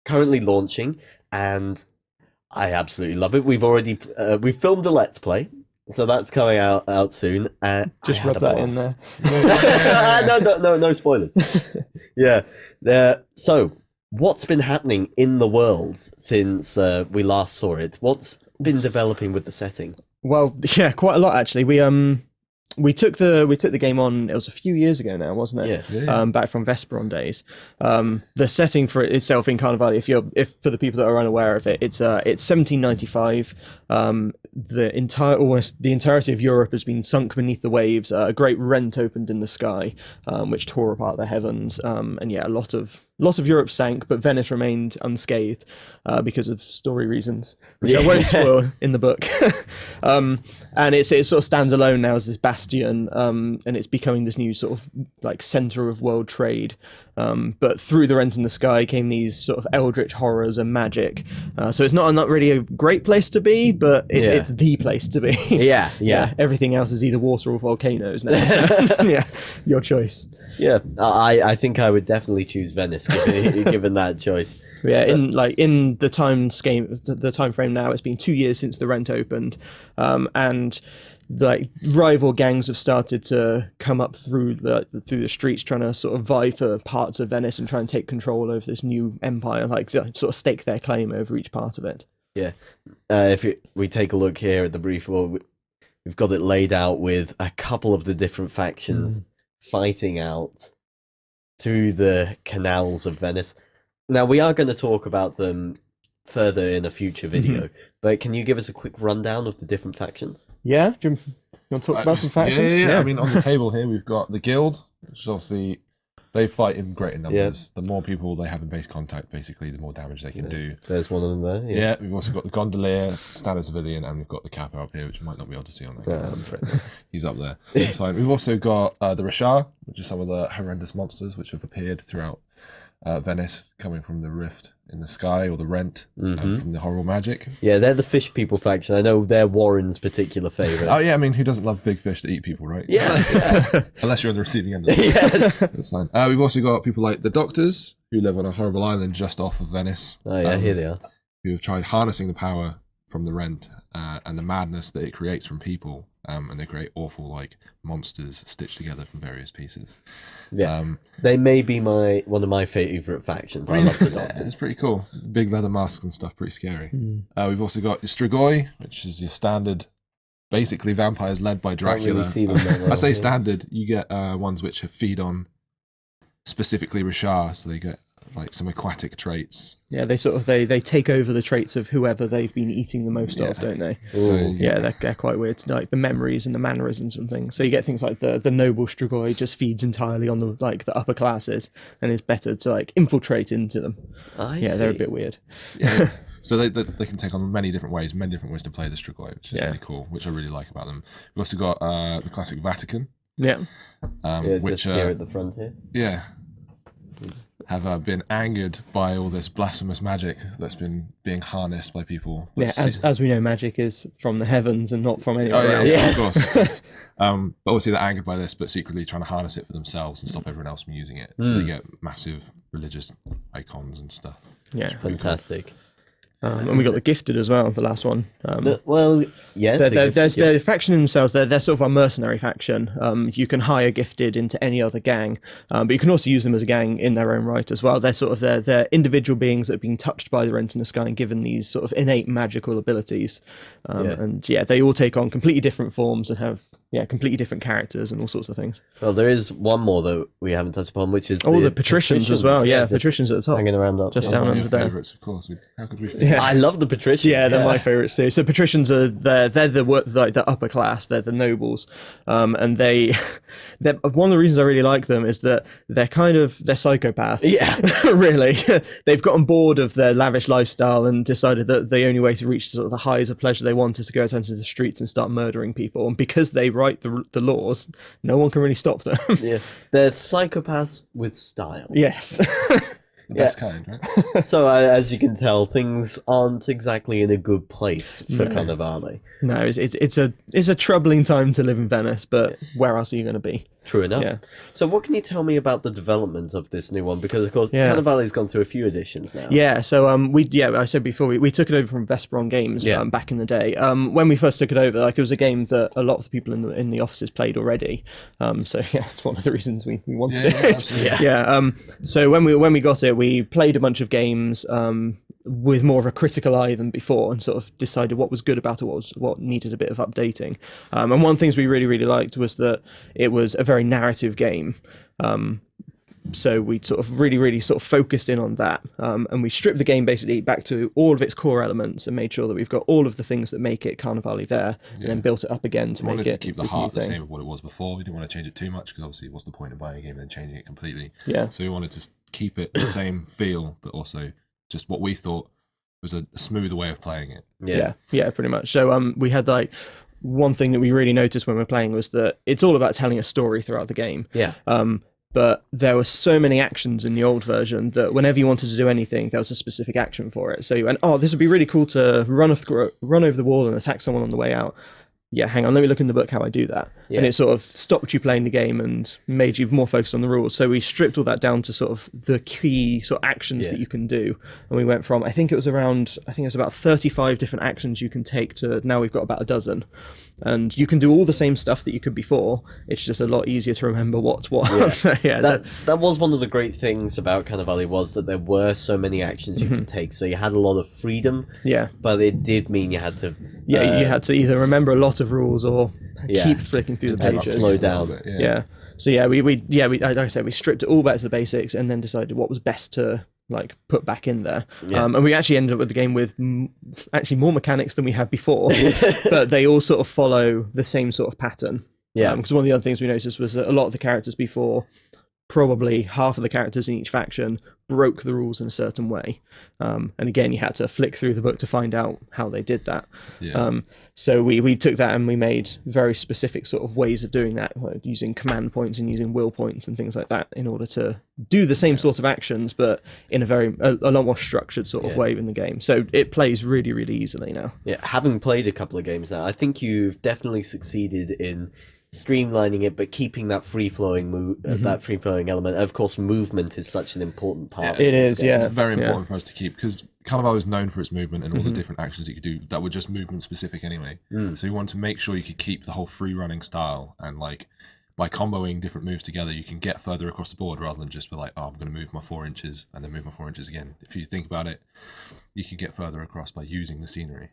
currently launching, and I absolutely love it. We've already we've filmed the Let's Play, so that's coming out soon. Just rub that in there. No spoilers. So, what's been happening in the world since we last saw it? What's been developing with the setting? Well, yeah, quite a lot actually. We took the game on. It was a few years ago now, wasn't it? Yeah. Back from Vesperon days. The setting for it itself in Carnevale, if for the people that are unaware of it, it's 1795. The entirety of Europe has been sunk beneath the waves. A great rent opened in the sky, which tore apart the heavens. And yeah, a lot of Europe sank, but Venice remained unscathed because of story reasons, which I won't spoil in the book. And it sort of stands alone now as this bastion, and it's becoming this new sort of like center of world trade. But through the rent in the sky came these sort of eldritch horrors and magic. So it's not really a great place to be, but it's the place to be. Yeah. Everything else is either water or volcanoes now. So, yeah, your choice. Yeah, I think I would definitely choose Venice given that choice. Yeah, so, in the time frame now, it's been 2 years since the rent opened, and like rival gangs have started to come up through the streets, trying to sort of vie for parts of Venice and try and take control over this new empire, like sort of stake their claim over each part of it. Yeah, if we take a look here at the brief, well, we've got it laid out with a couple of the different factions fighting out through the canals of Venice. Now, we are going to talk about them further in a future video, but can you give us a quick rundown of the different factions? Yeah, do you want to talk about some factions? Yeah. I mean, on the table here, we've got the Guild, which is obviously, they fight in greater numbers. The more people they have in base contact, basically, the more damage they can do. There's one of them there. Yeah, we've also got the Gondolier, Standard Civilian, and we've got the Kappa up here, which you might not be able to see on that camera. He's up there. That's fine. We've also got the Rashar, which is some of the horrendous monsters which have appeared throughout Venice coming from the rift in the sky, or the rent from the horrible magic. Yeah, they're the fish people faction. I know they're Warren's particular favourite. Oh yeah, I mean, who doesn't love big fish that eat people, right? Yeah. Unless you're on the receiving end of it. Yes. That's fine. We've also got people like the Doctors, who live on a horrible island just off of Venice. Oh yeah, here they are. Who have tried harnessing the power from the rent and the madness that it creates from people, and they create awful like monsters stitched together from various pieces. Yeah, they may be one of my favourite factions. I love the Doctors. It's pretty cool. Big leather masks and stuff, pretty scary. We've also got Strigoi, which is your standard, basically vampires led by Dracula. Can't really see them that well, I say standard. You get ones which feed on specifically Rashar, so they get like some aquatic traits. Yeah, they they take over the traits of whoever they've been eating the most of, don't they? So yeah, they're quite weird. It's like the memories and the mannerisms and things. So you get things like the noble Strigoi just feeds entirely on the upper classes, and it's better to like infiltrate into them. I see. They're a bit weird. Yeah. So they can take on many different ways to play the Strigoi, which is really cool, which I really like about them. We've also got the classic Vatican. Yeah. Which just here at the front here. Yeah. Have been angered by all this blasphemous magic that's been being harnessed by people. Yeah, as we know, magic is from the heavens and not from anywhere else. Of course. But obviously they're angered by this, but secretly trying to harness it for themselves and stop everyone else from using it. So they get massive religious icons and stuff. Yeah, fantastic. And we got the Gifted as well, the last one. Yeah, they're faction themselves. They're sort of a mercenary faction. You can hire Gifted into any other gang, but you can also use them as a gang in their own right as well. They're sort of they're individual beings that have been touched by the rent in the sky and given these sort of innate magical abilities. And they all take on completely different forms and have completely different characters and all sorts of things. Well, there is one more that we haven't touched upon, which is the patricians as well. Yeah, patricians at the top, hanging around just down under there. Favorites, of course. How could we? I love the patricians. Yeah, they're my favourites too. So patricians are they're the upper class. They're the nobles, and they're one of the reasons I really like them is that they're psychopaths. Yeah, really. They've gotten bored of their lavish lifestyle and decided that the only way to reach sort of the highs of pleasure they want is to go out into the streets and start murdering people. And because they write the laws, no one can really stop them. Yeah, they're psychopaths with style. Yes. The best kind, right? So as you can tell, things aren't exactly in a good place for Carnevale. No, it's a troubling time to live in Venice, but where else are you going to be? True enough. Yeah. So what can you tell me about the development of this new one? Because of course, Carnevale's gone through a few editions now. Yeah. So I said before we took it over from Vesperon Games back in the day. When we first took it over, it was a game that a lot of the people in the offices played already. So it's one of the reasons we wanted it. So when we got it, we played a bunch of games with more of a critical eye than before, and sort of decided what was good about it, what needed a bit of updating. And one of the things we really, really liked was that it was a very narrative game. So we sort of really, really sort of focused in on that. And we stripped the game basically back to all of its core elements and made sure that we've got all of the things that make it Carnevale there, and then built it up again to make it. We wanted to keep the heart the same of what it was before. We didn't want to change it too much because obviously what's the point of buying a game and then changing it completely? Yeah. So we wanted to keep it the same feel, but also just what we thought was a smoother way of playing it. Yeah, pretty much. So we had one thing that we really noticed when we're playing was that it's all about telling a story throughout the game. Yeah. But there were so many actions in the old version that whenever you wanted to do anything, there was a specific action for it. So you went, this would be really cool to run over the wall and attack someone on the way out. Yeah, hang on, let me look in the book how I do that. Yeah. And it sort of stopped you playing the game and made you more focused on the rules. So we stripped all that down to sort of the key sort of actions that you can do. And we went from, I think it was about 35 different actions you can take to now we've got about a dozen. And you can do all the same stuff that you could before. It's just a lot easier to remember what's what. Yeah. That was one of the great things about Carnevale was that there were so many actions you could take. So you had a lot of freedom. Yeah. But it did mean you had to... you had to either remember a lot of rules or keep flicking through the pages. Slow down. So we like I said, we stripped it all back to the basics and then decided what was best to put back in there. And we actually ended up with the game with actually more mechanics than we had before, but they all sort of follow the same sort of pattern. Because one of the other things we noticed was that a lot of the characters before probably half of the characters in each faction broke the rules in a certain way. And again, you had to flick through the book to find out how they did that. Yeah. So we took that and we made very specific sort of ways of doing that, like using command points and using will points and things like that in order to do the same sort of actions, but in a lot more structured sort of way in the game. So it plays really, really easily now. Yeah, having played a couple of games now, I think you've definitely succeeded in streamlining it, but keeping that free-flowing that free-flowing element. Of course, movement is such an important part. It is, It's very important for us to keep, because Carnevale is known for its movement and all the different actions you could do that were just movement specific anyway. So you want to make sure you could keep the whole free-running style, and like by comboing different moves together, you can get further across the board rather than just be like, oh, I'm going to move my 4 inches and then move my 4 inches again. If you think about it, you can get further across by using the scenery.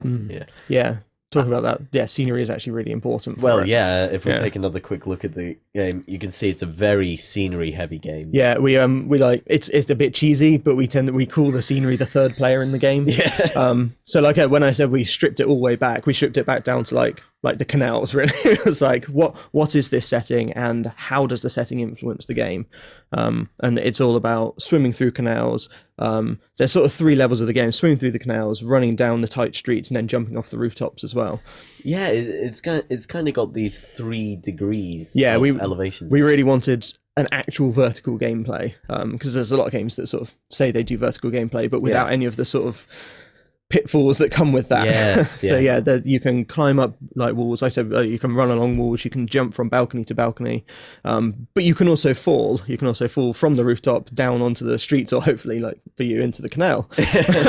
Yeah. Talking about that, scenery is actually really important. If we take another quick look at the game, you can see it's a very scenery-heavy game. Yeah, we like it's a bit cheesy, but we call the scenery the third player in the game. So like when I said we stripped it all the way back, we stripped it back down to like the canals. Really, it was like what is this setting and how does the setting influence the game? And it's all about swimming through canals. There's sort of 3 levels of the game: swimming through the canals, running down the tight streets, and then jumping off the rooftops as well. Yeah, it's kind of got these 3 degrees. Yeah, of elevation. We really wanted an actual vertical gameplay, because there's a lot of games that sort of say they do vertical gameplay, but without any of the sort of pitfalls that come with that. So you can climb up like walls. I said you can run along walls, you can jump from balcony to balcony, but you can also fall. You can also fall from the rooftop down onto the streets, or hopefully, like for you, into the canal.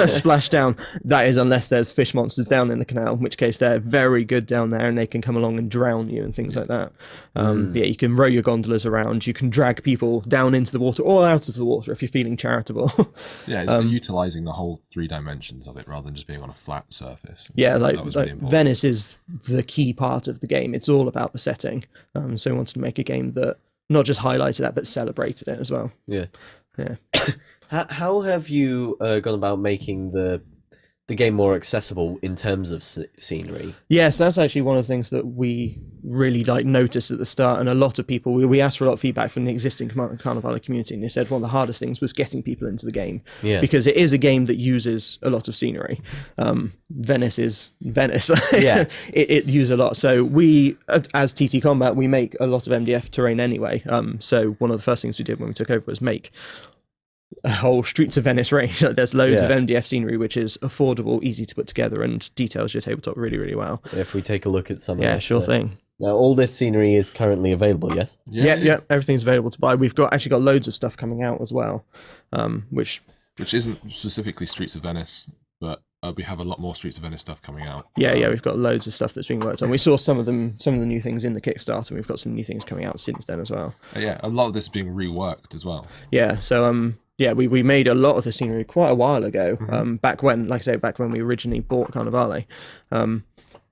Splash down. That is unless there's fish monsters down in the canal, in which case they're very good down there and they can come along and drown you and things like that. You can row your gondolas around. You can drag people down into the water or out of the water if you're feeling charitable. It's utilising the whole 3 dimensions of it rather than just being on a flat surface. Like Venice is the key part of the game. It's all about the setting. So we wanted to make a game that not just highlighted that, but celebrated it as well. Yeah. How have you gone about making the game more accessible in terms of scenery? Yes, that's actually one of the things that we really noticed at the start, and a lot of people, we asked for a lot of feedback from the existing Carnevale community, and they said one of the hardest things was getting people into the game, because it is a game that uses a lot of scenery. Venice is Venice. It uses a lot. So we, as TTCombat, we make a lot of MDF terrain anyway. So one of the first things we did when we took over was make a whole Streets of Venice range. There's loads of MDF scenery, which is affordable, easy to put together, and details your tabletop really, really well. If we take a look at some of this, sure thing. Now, all this scenery is currently available, yes? Yeah, everything's available to buy. We've got loads of stuff coming out as well, which isn't specifically Streets of Venice, but we have a lot more Streets of Venice stuff coming out. We've got loads of stuff that's being worked on. We saw some of the new things in the Kickstarter, and we've got some new things coming out since then as well. A lot of this is being reworked as well. We made a lot of the scenery quite a while ago, back when we originally bought Carnevale.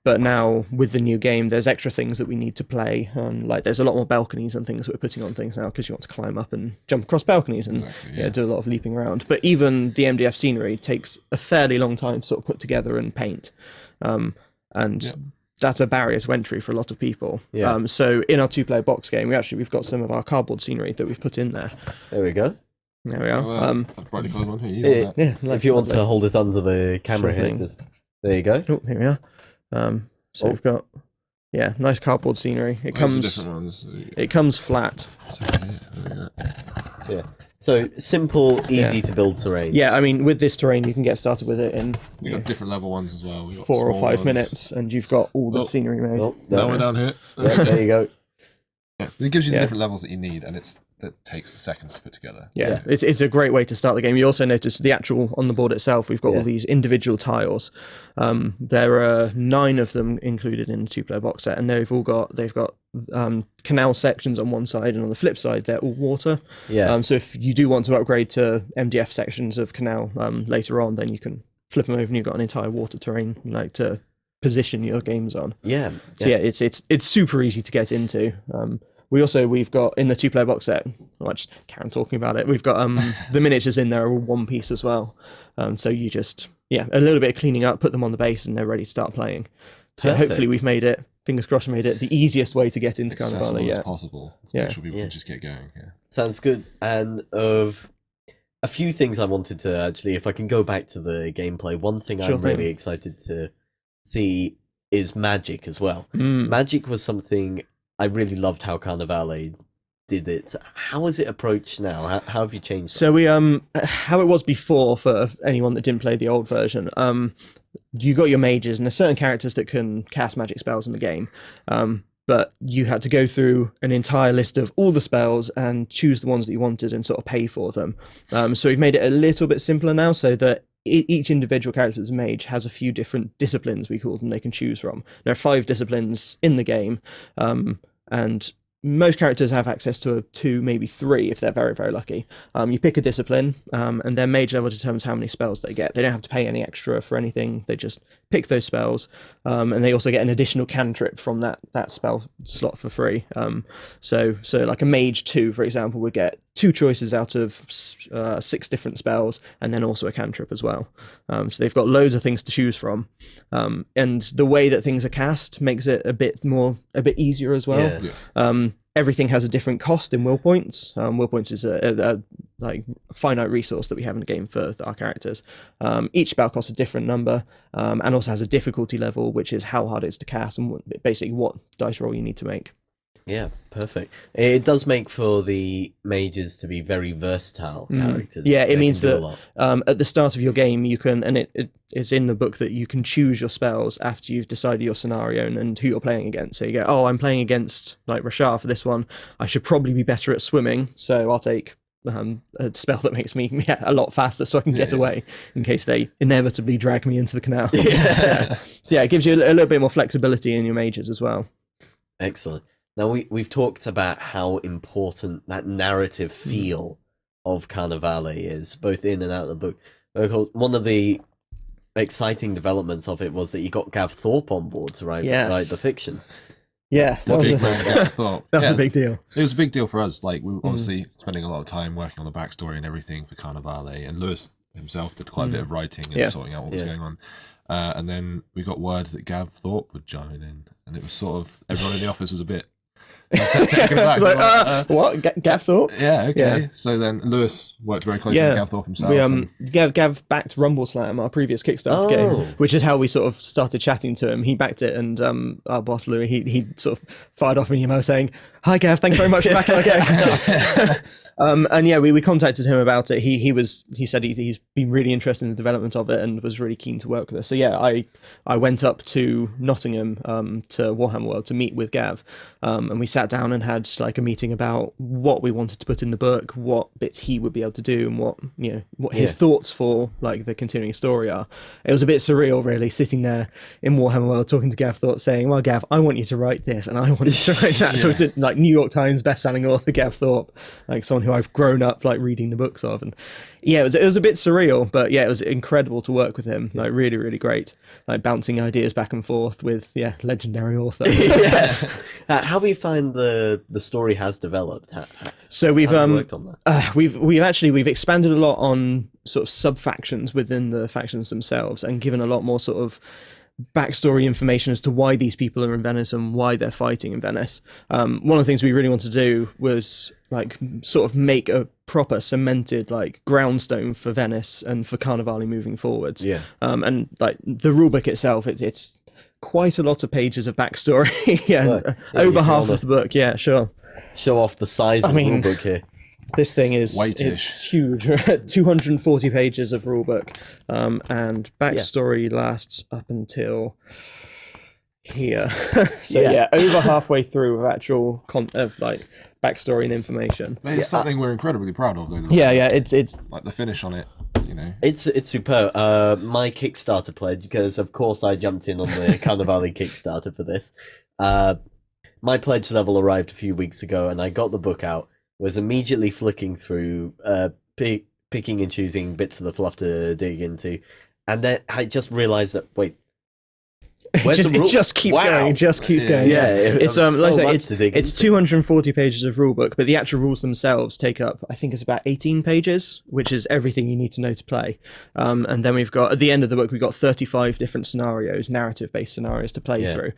But now with the new game, there's extra things that we need to play. There's a lot more balconies and things that we're putting on things now, because you want to climb up and jump across balconies and do a lot of leaping around. But even the MDF scenery takes a fairly long time to sort of put together and paint. That's a barrier to entry for a lot of people. So in our 2-player box game, we've got some of our cardboard scenery that we've put in there. There we go. There we are. Brightly coloured one here. If you want to hold it under the camera here, there you go. Oh, here we are. We've got nice cardboard scenery. It comes flat. So simple, easy to build terrain. I mean, with this terrain, you can get started with it in we got different level ones as well. We got 4 or 5 minutes, and you've got all the scenery made. Now we're down here. There you go. It gives you the different levels that you need, and that takes seconds to put together. It's a great way to start the game. You also notice the actual on the board itself, we've got all these individual tiles. There are 9 of them included in the 2-player box set, and they've got canal sections on one side, and on the flip side they're all water. So if you do want to upgrade to MDF sections of canal later on, then you can flip them over and you've got an entire water terrain to position your games on. It's super easy to get into. We've got in the 2-player box set, just Karen talking about it, we've got the miniatures in there are all one piece as well. So you just a little bit of cleaning up, put them on the base, and they're ready to start playing. So hopefully we've made it fingers crossed, made it the easiest way to get into accessible Carnevale. as Yeah, possible. To Yeah. make sure people can just get going. Yeah. Sounds good. And of a few things I wanted to actually, if I can go back to the gameplay, one thing Sure I'm thing. really excited to see is magic as well. Mm. Magic was something I really loved how Carnevale did it. So how is it approached now? How have you changed? So we how it was before for anyone that didn't play the old version. You got your mages, and there's certain characters that can cast magic spells in the game. But you had to go through an entire list of all the spells and choose the ones that you wanted and sort of pay for them. So we've made it a little bit simpler now, so that each individual character that's a mage has a few different disciplines, we call them, they can choose from. There are 5 disciplines in the game, and most characters have access to 2, maybe 3 if they're very, very lucky. You pick a discipline, and their mage level determines how many spells they get. They don't have to pay any extra for anything. They just pick those spells, and they also get an additional cantrip from that spell slot for free. So like a mage 2, for example, would get 2 choices out of 6 different spells, and then also a cantrip as well. So they've got loads of things to choose from, and the way that things are cast makes it a bit easier as well. Yeah. Everything has a different cost in will points. Will points is a like finite resource that we have in the game for our characters. Each spell costs a different number, and also has a difficulty level, which is how hard it is to cast and basically what dice roll you need to make. Yeah, perfect. It does make for the mages to be very versatile characters. Yeah, They it means can do a that lot. at the start of your game, you can, and it's in the book that you can choose your spells after you've decided your scenario and who you're playing against. So you go, oh, I'm playing against like Rashar for this one. I should probably be better at swimming, so I'll take a spell that makes me a lot faster so I can get away in case they inevitably drag me into the canal. Yeah, it gives you a little bit more flexibility in your mages as well. Excellent. Now we've talked about how important that narrative feel of Carnevale is, both in and out of the book. One of the exciting developments of it was that you got Gav Thorpe on board to write the fiction. Yeah, that was That a big deal. It was a big deal for us. Like, we were obviously spending a lot of time working on the backstory and everything for Carnevale, and Lewis himself did quite a bit of writing and sorting out what was going on. And then we got word that Gav Thorpe would join in, and it was sort of, everyone in the office was a bit taken aback. Like, what? Gav Thorpe? Yeah, okay. Yeah. So then Lewis worked very closely with Gav Thorpe himself. Gav backed Rumbleslam, our previous Kickstarter game, which is how we sort of started chatting to him. He backed it, and our boss Louis, he sort of fired off an email saying, "Hi Gav, thank you very much for backing our game." And yeah, we contacted him about it. He said he's been really interested in the development of it and was really keen to work with us. So yeah, I went up to Nottingham to Warhammer World to meet with Gav, and we sat down and had like a meeting about what we wanted to put in the book, what bits he would be able to do, and what his thoughts for like the continuing story are. It was a bit surreal, really, sitting there in Warhammer World talking to Gav Thorpe, saying, "Well, Gav, I want you to write this, and I want you to write that." Talking to like New York Times best-selling author Gav Thorpe, like someone who I've grown up like reading the books of, and yeah, it was a bit surreal, but yeah, it was incredible to work with him. Like really, really great. Like bouncing ideas back and forth with legendary author. Yes. How do you find the story has developed? So we've worked on that? we've expanded a lot on sort of sub factions within the factions themselves, and given a lot more sort of backstory information as to why these people are in Venice and why they're fighting in Venice. One of the things we really wanted to do was like sort of make a proper cemented like groundstone for Venice and for Carnevale moving forwards. Yeah. And like the rulebook itself, it's quite a lot of pages of backstory. Over half of the book. Yeah, sure. Show off the size of the rulebook here. This thing is Weightish. It's huge. 240 pages of rulebook, and backstory lasts up until here. So over halfway through of actual like backstory and information. It's something we're incredibly proud of, though. It's like the finish on it. It's superb. My Kickstarter pledge, because of course I jumped in on the Carnevale Kickstarter for this. My pledge level arrived a few weeks ago, and I got the book out. Was immediately flicking through, picking and choosing bits of the fluff to dig into, and then I just realised that Where's just keeps going, just keeps going. Yeah, It's so like I much say, to dig it's into. 240 pages of rulebook, but the actual rules themselves take up, I think it's about 18 pages, which is everything you need to know to play. And then we've got, at the end of the book, we've got 35 different scenarios, narrative-based scenarios to play through.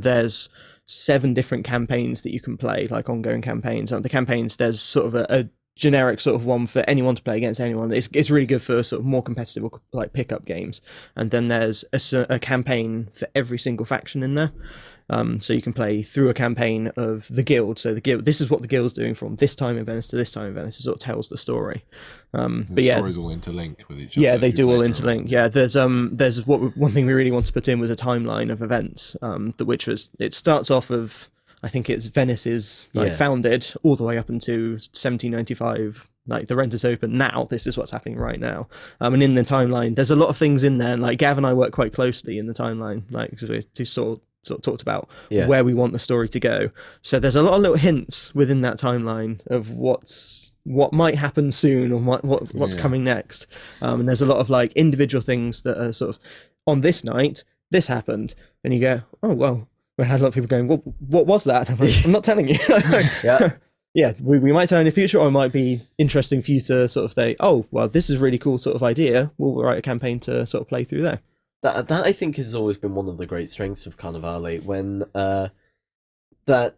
There's 7 different campaigns that you can play, like ongoing campaigns. The campaigns, there's sort of a generic sort of one for anyone to play against anyone. It's really good for sort of more competitive or like pickup games. And then there's a campaign for every single faction in there. So you can play through a campaign of the guild. So the guild, this is what the guild's doing from this time in Venice to this time in Venice. It sort of tells the story. The stories all interlink with each other. Yeah, they do all play through interlink. Yeah, there's one thing we really want to put in was a timeline of events, which was, it starts off of, I think it's Venice's founded all the way up into 1795. Like the rent is open now. This is what's happening right now. And in the timeline, there's a lot of things in there. Like Gav and I work quite closely in the timeline, like because we sort of talked about where we want the story to go. So there's a lot of little hints within that timeline of what might happen soon or what's coming next. And there's a lot of like individual things that are sort of on this night. This happened, and you go, oh well. We had a lot of people going, well, what was that? I'm like, I'm not telling you. Yeah, we might tell in the future, or it might be interesting for you to sort of say, oh, well, this is a really cool sort of idea. We'll write a campaign to sort of play through there. That I think has always been one of the great strengths of Carnevale, when that,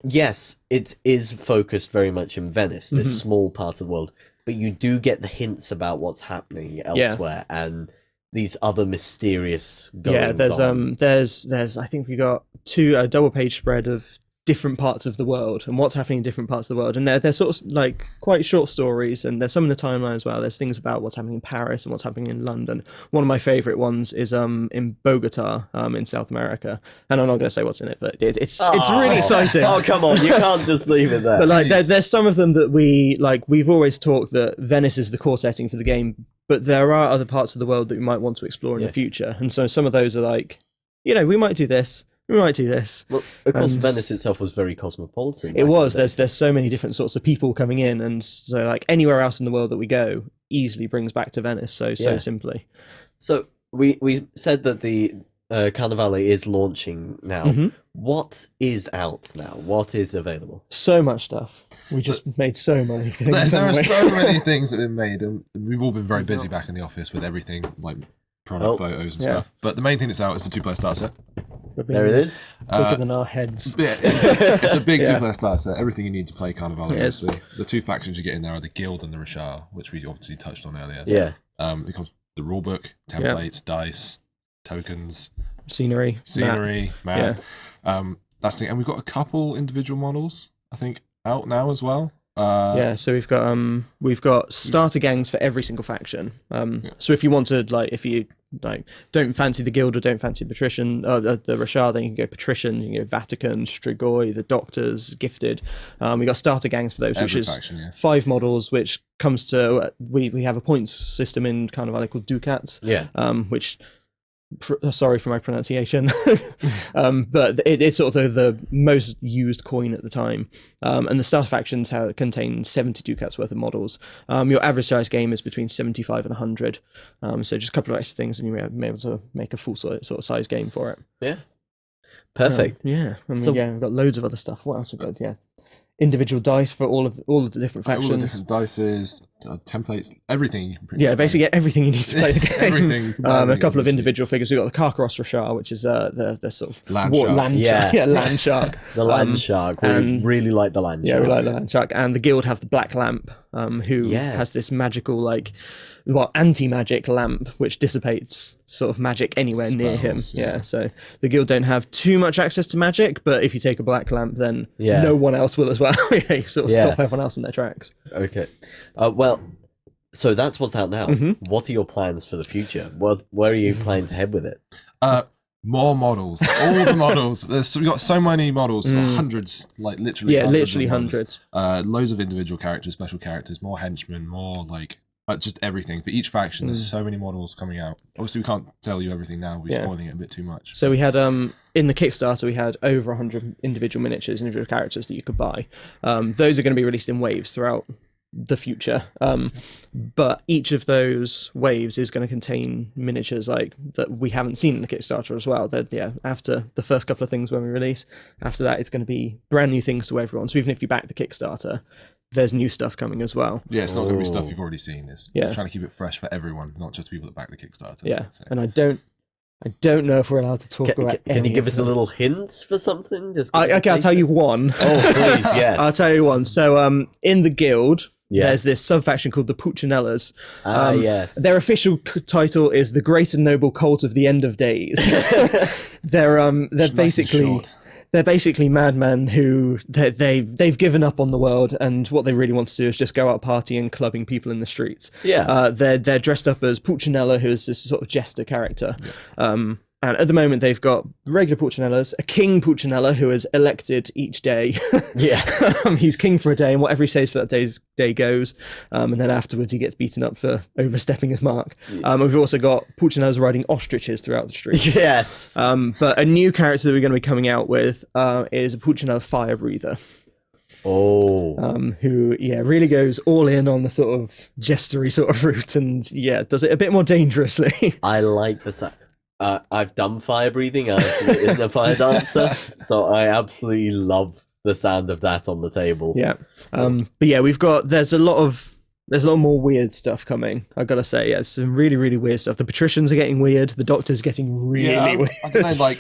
yes, it is focused very much in Venice, this small part of the world, but you do get the hints about what's happening elsewhere and these other mysterious goings on. There's I think we got a double page spread of different parts of the world and what's happening in different parts of the world, and they're sort of like quite short stories, and there's some in the timeline as well. There's things about what's happening in Paris and what's happening in London. One of my favorite ones is in Bogota in South America, and I'm not going to say what's in it, but it's really exciting. Oh, come on, you can't just leave it there. But like there's some of them that we've always talked that Venice is the core setting for the game, but there are other parts of the world that we might want to explore in the future, and so some of those are like, we might do this. We might do this. Well, of course, Venice itself was very cosmopolitan. It was. There's so many different sorts of people coming in, and so like anywhere else in the world that we go easily brings back to Venice so simply. So we said that the Carnevale is launching now. What is out now? What is available? So much stuff. We just made so many things. There are so many things that have been made, and we've all been very busy back in the office with everything like product photos and stuff. But the main thing that's out is the 2-player starter set. There it is. Bigger than our heads. Yeah, it's a big 2-player starter set. Everything you need to play Carnevale. Yes. Obviously. The 2 factions you get in there are the Guild and the Rashar, which we obviously touched on earlier. Yeah. It comes with the rulebook, templates, dice, tokens, scenery, map. That's the thing. And we've got a couple individual models, I think, out now as well. So we've got starter gangs for every single faction. So if you wanted, if you don't fancy the guild or don't fancy patrician, the Rashar, then you can go patrician, you can go Vatican, Strigoi, the Doctors, Gifted. We got starter gangs for those, Every which is faction, 5 models, which comes to we have a points system in Carnevale called Ducats. Which. Sorry for my pronunciation, but it's sort of the most used coin at the time. And the starter factions contain 70 ducats worth of models. Your average size game is between 75 and 100. So just a couple of extra things, and you'll be able to make a full sort of size game for it. Yeah, perfect. And we've got loads of other stuff. What else we got? Individual dice for all of the different factions. All the different dices, templates, everything you can basically everything you need to play the game. Everything you can a couple of individual figures. We've got the Carcaros Rashar, which is the sort of land shark. Land shark. The land shark. We really like the land shark. Yeah, we like the land shark. And the guild have the Black Lamp, who has this magical anti-magic lamp which dissipates sort of magic anywhere near him. So the guild don't have too much access to magic, but if you take a black lamp, then no one else will as well. You sort of stop everyone else in their tracks. Okay. So that's what's out now. What are your plans for the future? Where are you planning to head with it? More models. All the models. We've got so many models, hundreds, literally. Yeah, literally hundreds. Loads of individual characters, special characters, more henchmen, more just everything. For each faction, there's so many models coming out. Obviously, we can't tell you everything now. We're spoiling it a bit too much. So we had, in the Kickstarter, we had over 100 individual miniatures, individual characters that you could buy. Those are going to be released in waves throughout the future. But each of those waves is going to contain miniatures like that we haven't seen in the Kickstarter as well. That after the first couple of things when we release, after that it's going to be brand new things to everyone. So even if you back the Kickstarter, there's new stuff coming as well. Yeah, it's not going to be stuff you've already seen. It's trying to keep it fresh for everyone, not just people that back the Kickstarter. Yeah, so. and I don't know if we're allowed to talk about. Can you give us a little hints for something? Okay, I'll tell you one. Oh, please, yes. I'll tell you one. So, in the guild, there's this sub-faction called the Puccinellas. Yes. Their official title is the Great and Noble Cult of the End of Days. They're basically madmen who they've given up on the world, and what they really want to do is just go out partying, clubbing people in the streets. Yeah. They're dressed up as Pulcinella, who is this sort of jester character. Yeah. And at the moment, they've got regular Pulcinellas, a King Pulcinella who is elected each day. Yeah. He's king for a day, and whatever he says for that day goes. And then afterwards, he gets beaten up for overstepping his mark. We've also got Pulcinellas riding ostriches throughout the streets. Yes. But a new character that we're going to be coming out with is a Pulcinella fire breather. Oh. Who really goes all in on the sort of jestery sort of route, and does it a bit more dangerously. I like the sound. I've done fire breathing. I've been a fire dancer, so I absolutely love the sound of that on the table. Yeah, but there's a lot more weird stuff coming. I gotta say, it's some really, really weird stuff. The patricians are getting weird. The doctor's getting really weird. I don't know, like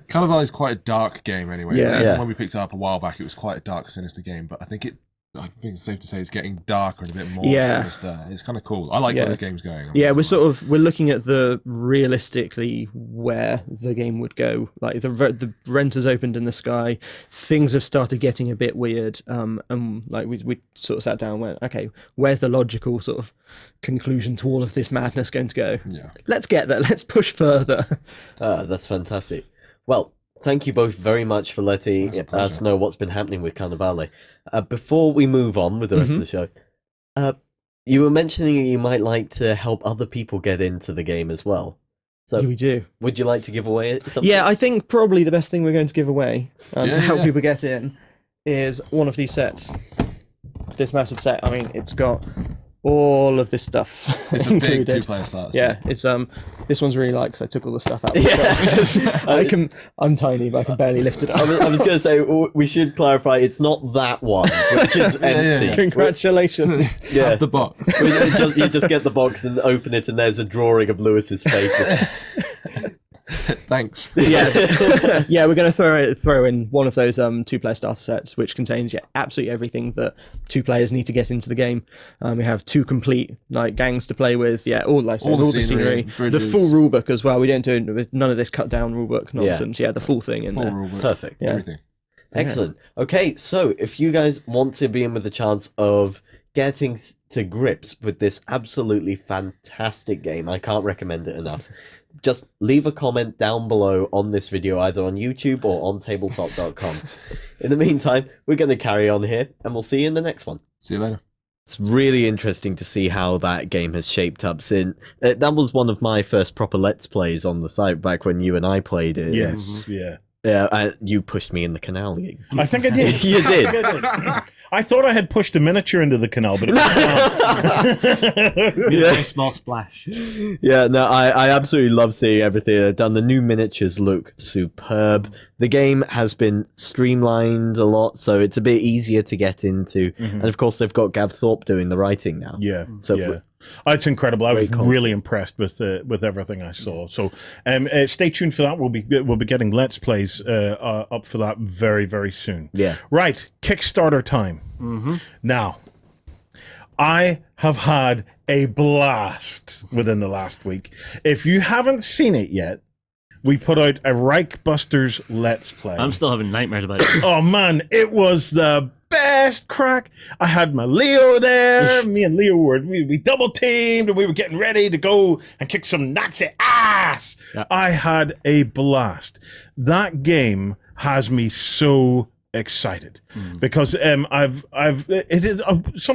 Carnevale is quite a dark game anyway. Yeah. When we picked it up a while back, it was quite a dark, sinister game. But I think it's safe to say it's getting darker and a bit more sinister. It's kind of cool. I like where the game's going. We're looking at the realistically where the game would go. Like the rent has opened in the sky, things have started getting a bit weird. And like we sort of sat down and went, okay, where's the logical sort of conclusion to all of this madness going to go? Yeah. Let's get there. Let's push further. That's fantastic. Well, thank you both very much for letting us know what's been happening with Carnevale. Before we move on with the rest of the show, you were mentioning you might like to help other people get into the game as well. So we do. Would you like to give away something? Yeah, I think probably the best thing we're going to give away to help people get in is one of these sets. This massive set. I mean, it's got all of this stuff. It's a big two-player start. Yeah, it's this one's really light because I took all the stuff out. Because I'm tiny, but I can barely lift it up. I was going to say we should clarify. It's not that one, which is empty. Yeah. Congratulations. Have the box. You just get the box and open it, and there's a drawing of Lewis's face. Thanks. Yeah, we're going to throw in one of those 2-player starter sets, which contains absolutely everything that 2 players need to get into the game. We have 2 complete gangs to play with. Yeah, all the scenery, the full rulebook as well. We don't do none of this cut down rulebook nonsense. Yeah, the full thing in there. Rulebook. Perfect. Everything. Excellent. Okay, so if you guys want to be in with the chance of getting to grips with this absolutely fantastic game, I can't recommend it enough. Just leave a comment down below on this video, either on YouTube or on tabletop.com. In the meantime, we're going to carry on here, and we'll see you in the next one. See you later. It's really interesting to see how that game has shaped up since... that was one of my first proper Let's Plays on the site back when you and I played it. Yes, yeah. Yeah, you pushed me in the canal. I think I did. You did. I thought I had pushed a miniature into the canal, but it was You a small splash. Yeah, no, I absolutely love seeing everything they've done. The new miniatures look superb. The game has been streamlined a lot, so it's a bit easier to get into. And of course, they've got Gav Thorpe doing the writing now. Yeah, so yeah. It's incredible. I was really impressed with everything I saw. So stay tuned for that. We'll be getting Let's Plays up for that very, very soon. Yeah. Right, Kickstarter time. Now, I have had a blast within the last week. If you haven't seen it yet, we put out a Reichbusters Let's Play. I'm still having nightmares about it. Oh man, it was the best crack. I had my Leo there. Me and Leo we double teamed, and we were getting ready to go and kick some Nazi ass. Yeah. I had a blast. That game has me so excited because some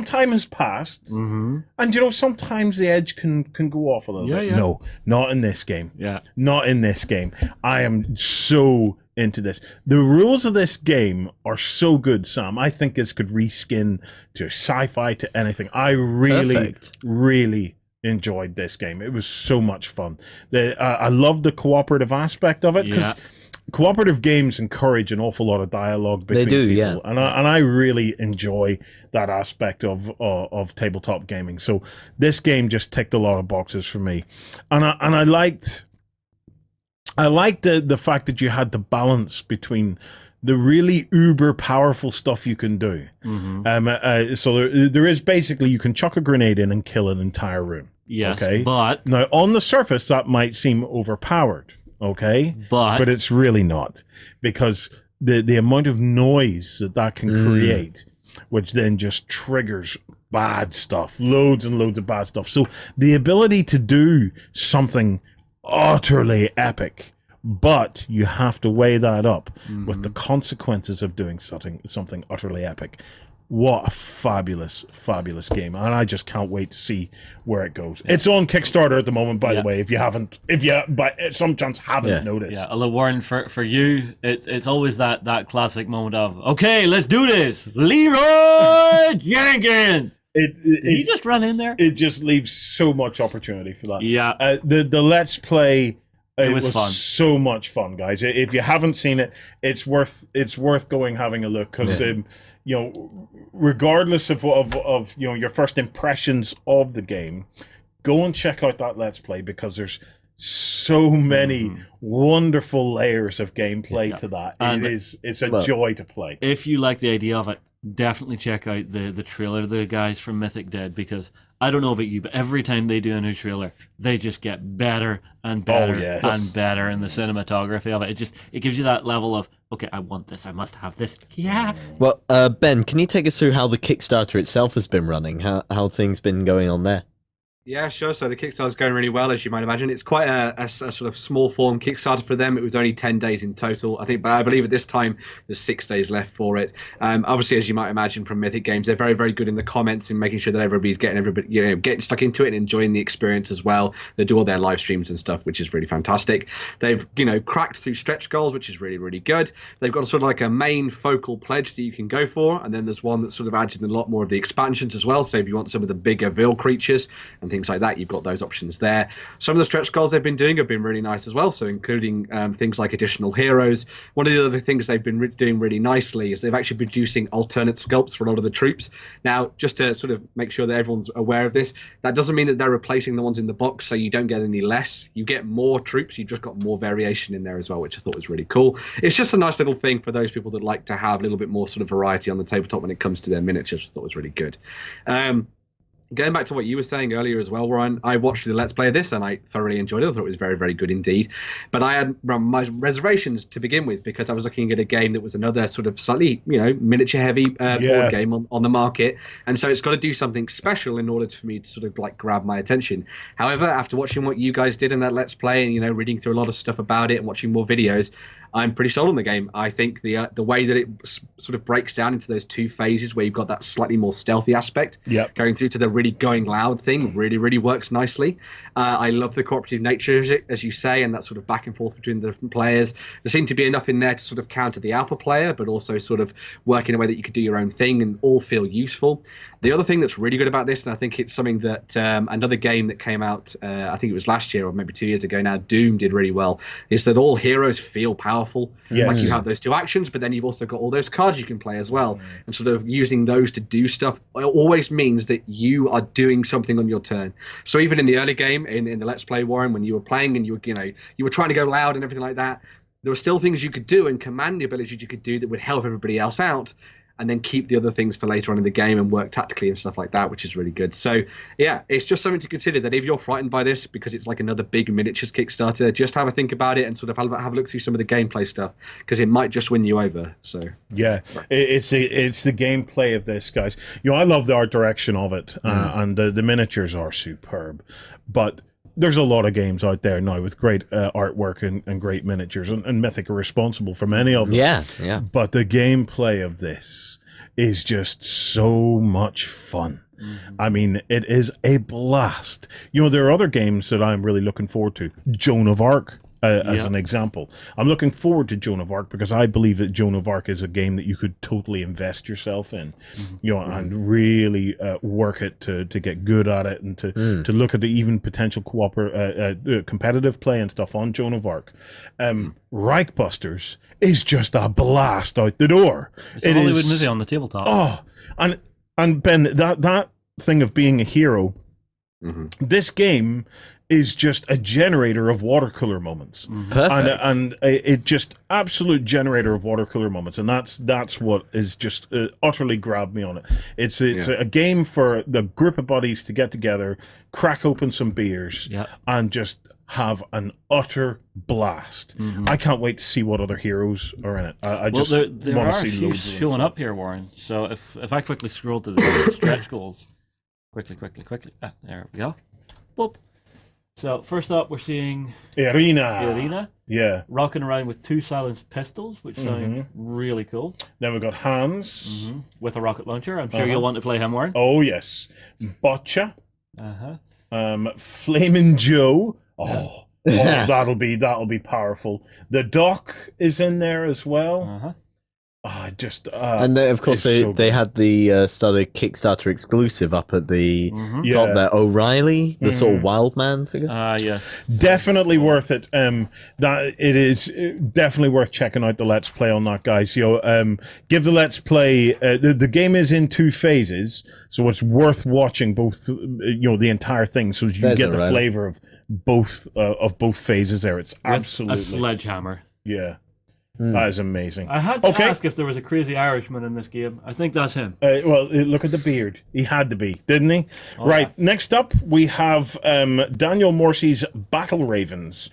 time has passed, and sometimes the edge can go off a little bit. Yeah. No, not in this game. Yeah, not in this game. I am so into this. The rules of this game are so good, Sam. I think this could reskin to sci-fi, to anything. I really enjoyed this game. It was so much fun. I love the cooperative aspect of it, because cooperative games encourage an awful lot of dialogue between people, and I really enjoy that aspect of tabletop gaming. So this game just ticked a lot of boxes for me, and I liked the fact that you had the balance between the really uber powerful stuff you can do. So there is basically, you can chuck a grenade in and kill an entire room. Yes, okay, but now on the surface that might seem overpowered. Okay, but it's really not, because the amount of noise that can create, which then just triggers bad stuff, loads and loads of bad stuff. So the ability to do something utterly epic, but you have to weigh that up with the consequences of doing something utterly epic. What a fabulous game, and I just can't wait to see where it goes. It's on Kickstarter at the moment, by the way, if you by some chance haven't noticed. Although, Warren, for you, it's always that classic moment of, okay, let's do this, Leroy Jenkins. Did he just run in there? It just leaves so much opportunity for that. Yeah. The Let's Play. It was fun. So much fun, guys. If you haven't seen it, it's worth having a look, because regardless of your first impressions of the game, go and check out that Let's Play, because there's so many wonderful layers of gameplay to that. And it's a joy to play. If you like the idea of it, definitely check out the trailer the guys from Mythic did, because I don't know about you, but every time they do a new trailer, they just get better and better and better in the cinematography of it. It gives you that level of, okay, I want this, I must have this. Yeah. Well, Ben, can you take us through how the Kickstarter itself has been running? How things been going on there? Yeah, sure. So the Kickstarter's going really well, as you might imagine. It's quite a sort of small form Kickstarter for them. It was only 10 days in total, I think, but I believe at this time there's 6 days left for it. Obviously, as you might imagine from Mythic Games, they're very, very good in the comments and making sure that everybody's getting stuck into it and enjoying the experience as well. They do all their live streams and stuff, which is really fantastic. They've cracked through stretch goals, which is really, really good. They've got sort of like a main focal pledge that you can go for, and then there's one that sort of adds in a lot more of the expansions as well. So if you want some of the bigger Vil creatures and things like that, you've got those options there. Some of the stretch goals they've been doing have been really nice as well, so including things like additional heroes. One of the other things they've been doing really nicely is they've actually producing alternate sculpts for a lot of the troops. Now, just to sort of make sure that everyone's aware of this, that doesn't mean that they're replacing the ones in the box, so you don't get any less. You get more troops, you've just got more variation in there as well, which I thought was really cool. It's just a nice little thing for those people that like to have a little bit more sort of variety on the tabletop when it comes to their miniatures. I thought was really good. Going back to what you were saying earlier as well, Warren, I watched the Let's Play of this and I thoroughly enjoyed it. I thought it was very, very good indeed. But I had my reservations to begin with, because I was looking at a game that was another sort of slightly, miniature heavy board game on the market. And so it's got to do something special in order for me to sort of like grab my attention. However, after watching what you guys did in that Let's Play and, reading through a lot of stuff about it and watching more videos, I'm pretty sold on the game. I think the way that it sort of breaks down into those two phases where you've got that slightly more stealthy aspect, going through to the really going loud thing, really, really works nicely. I love the cooperative nature of it, as you say, and that sort of back and forth between the different players. There seemed to be enough in there to sort of counter the alpha player, but also sort of work in a way that you could do your own thing and all feel useful. The other thing that's really good about this, and I think it's something that another game that came out, I think it was last year or maybe 2 years ago now, Doom did really well, is that all heroes feel powerful. Like you have those two actions, but then you've also got all those cards you can play as well. And sort of using those to do stuff always means that you are doing something on your turn. So even in the early game, in the Let's Play, Warren, when you were playing and you were trying to go loud and everything like that, there were still things you could do and command the abilities you could do that would help everybody else out, and then keep the other things for later on in the game and work tactically and stuff like that, which is really good. So, yeah, it's just something to consider, that if you're frightened by this because it's like another big miniatures Kickstarter, just have a think about it and sort of have a look through some of the gameplay stuff, because it might just win you over. So yeah, it's the gameplay of this, guys. I love the art direction of it, and the miniatures are superb, but there's a lot of games out there now with great artwork and great miniatures, and Mythic are responsible for many of them. Yeah. But the gameplay of this is just so much fun. I mean, it is a blast. There are other games that I'm really looking forward to. Joan of Arc as an example. I'm looking forward to Joan of Arc because I believe that Joan of Arc is a game that you could totally invest yourself in, and really work it to get good at it and to look at the even potential competitive play and stuff on Joan of Arc. Reichbusters is just a blast out the door. It's a Hollywood movie on the tabletop. Oh, and Ben, that thing of being a hero, this game is just a generator of watercolor moments. Perfect. And it just absolute generator of watercolor moments, and that's what is just utterly grabbed me on it. It's a game for the group of buddies to get together, crack open some beers, and just have an utter blast. I can't wait to see what other heroes are in it. I just want to see loads of them. Showing up here, Warren. So if I quickly scroll to the stretch goals, quickly. There we go. Boop. So first up, we're seeing Irina. Yeah. Rocking around with 2 silenced pistols, which sound really cool. Then we've got Hans. With a rocket launcher. I'm sure you'll want to play him, Warren. Oh, yes. Boccia. Flamin' Joe. Oh, that'll be powerful. The Doc is in there as well. And of course they had the started Kickstarter exclusive up at the top there. O'Reilly, the sort of wild man figure. Yes, definitely worth it. That it is definitely worth checking out the Let's Play on that, guys. Give the Let's Play. The game is in 2 phases, so it's worth watching both. The entire thing, so you get the flavor of both phases there. It's absolutely a sledgehammer. Yeah. That is amazing. I had to ask if there was a crazy Irishman in this game. I think that's him. Well, look at the beard. He had to be, didn't he? Right. Next up, we have Daniel Morsy's Battle Ravens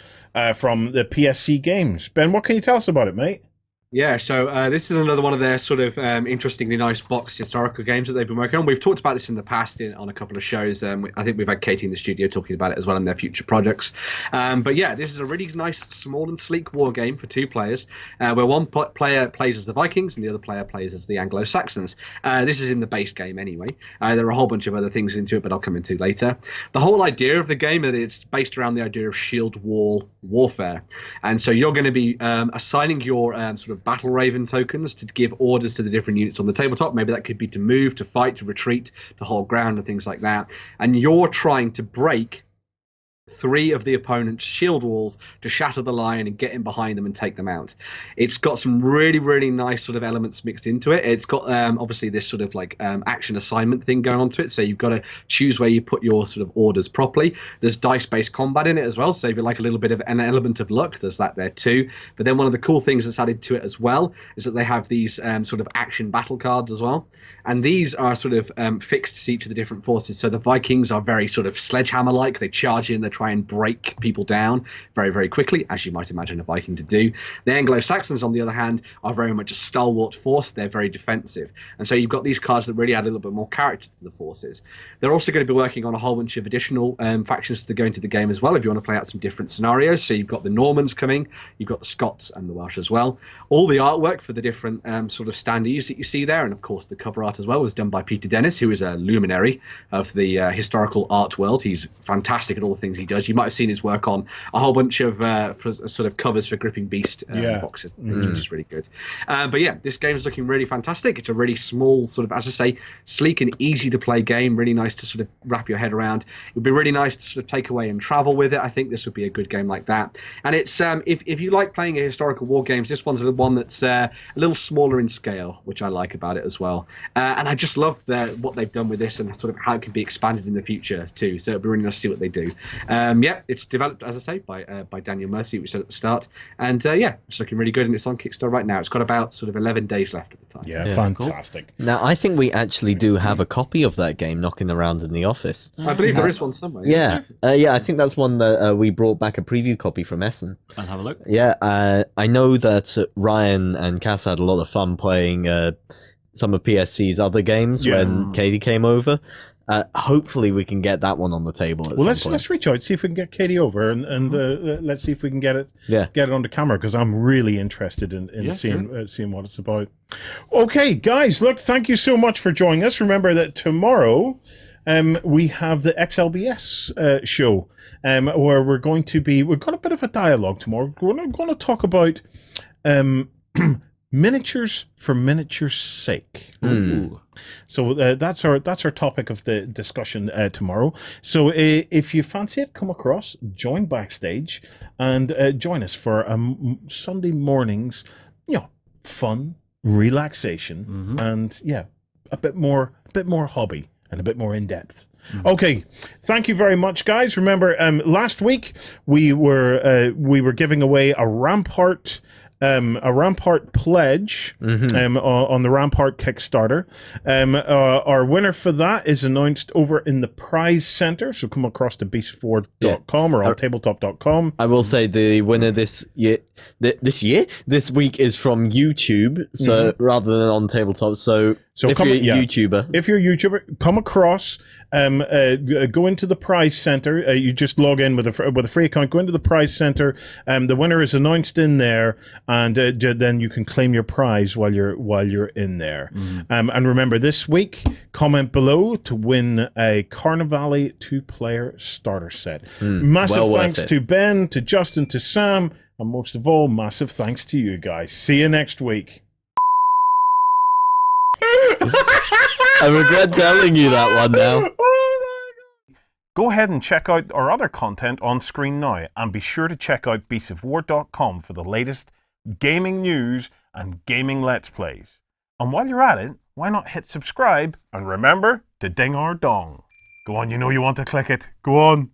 from the PSC Games. Ben, what can you tell us about it, mate? Yeah, so this is another one of their sort of interestingly nice boxed historical games that they've been working on. We've talked about this in the past on a couple of shows. I think we've had Katie in the studio talking about it as well in their future projects. But yeah, this is a really nice, small and sleek war game for 2 players, where one player plays as the Vikings and the other player plays as the Anglo-Saxons. This is in the base game anyway. There are a whole bunch of other things into it, but I'll come into later. The whole idea of the game is that it's based around the idea of shield wall warfare. And so you're going to be assigning your sort of battle raven tokens to give orders to the different units on the tabletop. Maybe that could be to move, to fight, to retreat, to hold ground, and things like that. And you're trying to break 3 of the opponent's shield walls to shatter the line and get in behind them and take them out. It's got some really, really nice sort of elements mixed into it. It's got obviously this sort of like action assignment thing going on to it. So you've got to choose where you put your sort of orders properly. There's dice-based combat in it as well. So if you like a little bit of an element of luck, there's that there too. But then one of the cool things that's added to it as well is that they have these sort of action battle cards as well. And these are sort of fixed to each of the different forces. So the Vikings are very sort of sledgehammer-like. They charge in, they try and break people down very, very quickly, as you might imagine a Viking to do. The Anglo-Saxons, on the other hand, are very much a stalwart force. They're very defensive. And so you've got these cards that really add a little bit more character to the forces. They're also going to be working on a whole bunch of additional factions to go into the game as well, if you want to play out some different scenarios. So you've got the Normans coming, you've got the Scots and the Welsh as well. All the artwork for the different sort of standees that you see there, and of course the cover art as well, was done by Peter Dennis, who is a luminary of the historical art world. He's fantastic at all the things he does. You might have seen his work on a whole bunch of sort of covers for Gripping Beast boxes, which is really good. But yeah, this game is looking really fantastic. It's a really small, sort of, as I say, sleek and easy to play game. Really nice to sort of wrap your head around. It would be really nice to sort of take away and travel with it. I think this would be a good game like that. And it's if you like playing a historical war games, this one's the one that's a little smaller in scale, which I like about it as well. And I just love what they've done with this and sort of how it can be expanded in the future too. So it'll be really nice to see what they do. Yeah, it's developed, as I say, by Daniel Mercy, which said at the start. And yeah, it's looking really good, and it's on Kickstarter right now. It's got about sort of 11 days left at the time. Yeah, fantastic. Cool. Now, I think we actually do have a copy of that game knocking around in the office. I believe there is one somewhere. Yeah, I think that's one that we brought back a preview copy from Essen. I'll have a look. Yeah, I know that Ryan and Cass had a lot of fun playing some of PSC's other games when Katie came over. Hopefully we can get that one on the table. Well, let's reach out, see if we can get Katie over, and let's see if we can get it on the camera, because I'm really interested in seeing what it's about. Okay, guys, look, thank you so much for joining us. Remember that tomorrow we have the XLBS show, where we've got a bit of a dialogue tomorrow. We're going to talk about miniatures for miniatures' sake. Ooh. So that's our topic of the discussion tomorrow. So if you fancy it, come across, join backstage, and join us for Sunday mornings. Fun, relaxation, and a bit more hobby and a bit more in depth. Okay, thank you very much, guys. Remember, last week we were giving away a Rampart pledge on the Rampart Kickstarter. Our winner for that is announced over in the prize center. So come across to beast4.com or OnTabletop.com. I will say the winner this week is from YouTube, so rather than on Tabletop. So if you're a YouTuber, come across. Go into the prize center. You just log in with a free account. Go into the prize center. The winner is announced in there, and then you can claim your prize while you're in there. And remember, this week, comment below to win a Carnevale 2-player starter set. Massive thanks to Ben, to Justin, to Sam, and most of all, massive thanks to you guys. See you next week. I regret telling you that one now. Go ahead and check out our other content on screen now, and be sure to check out beastsofwar.com for the latest gaming news and gaming Let's Plays. And while you're at it, why not hit subscribe, and remember to ding our dong. Go on, you know you want to click it. Go on.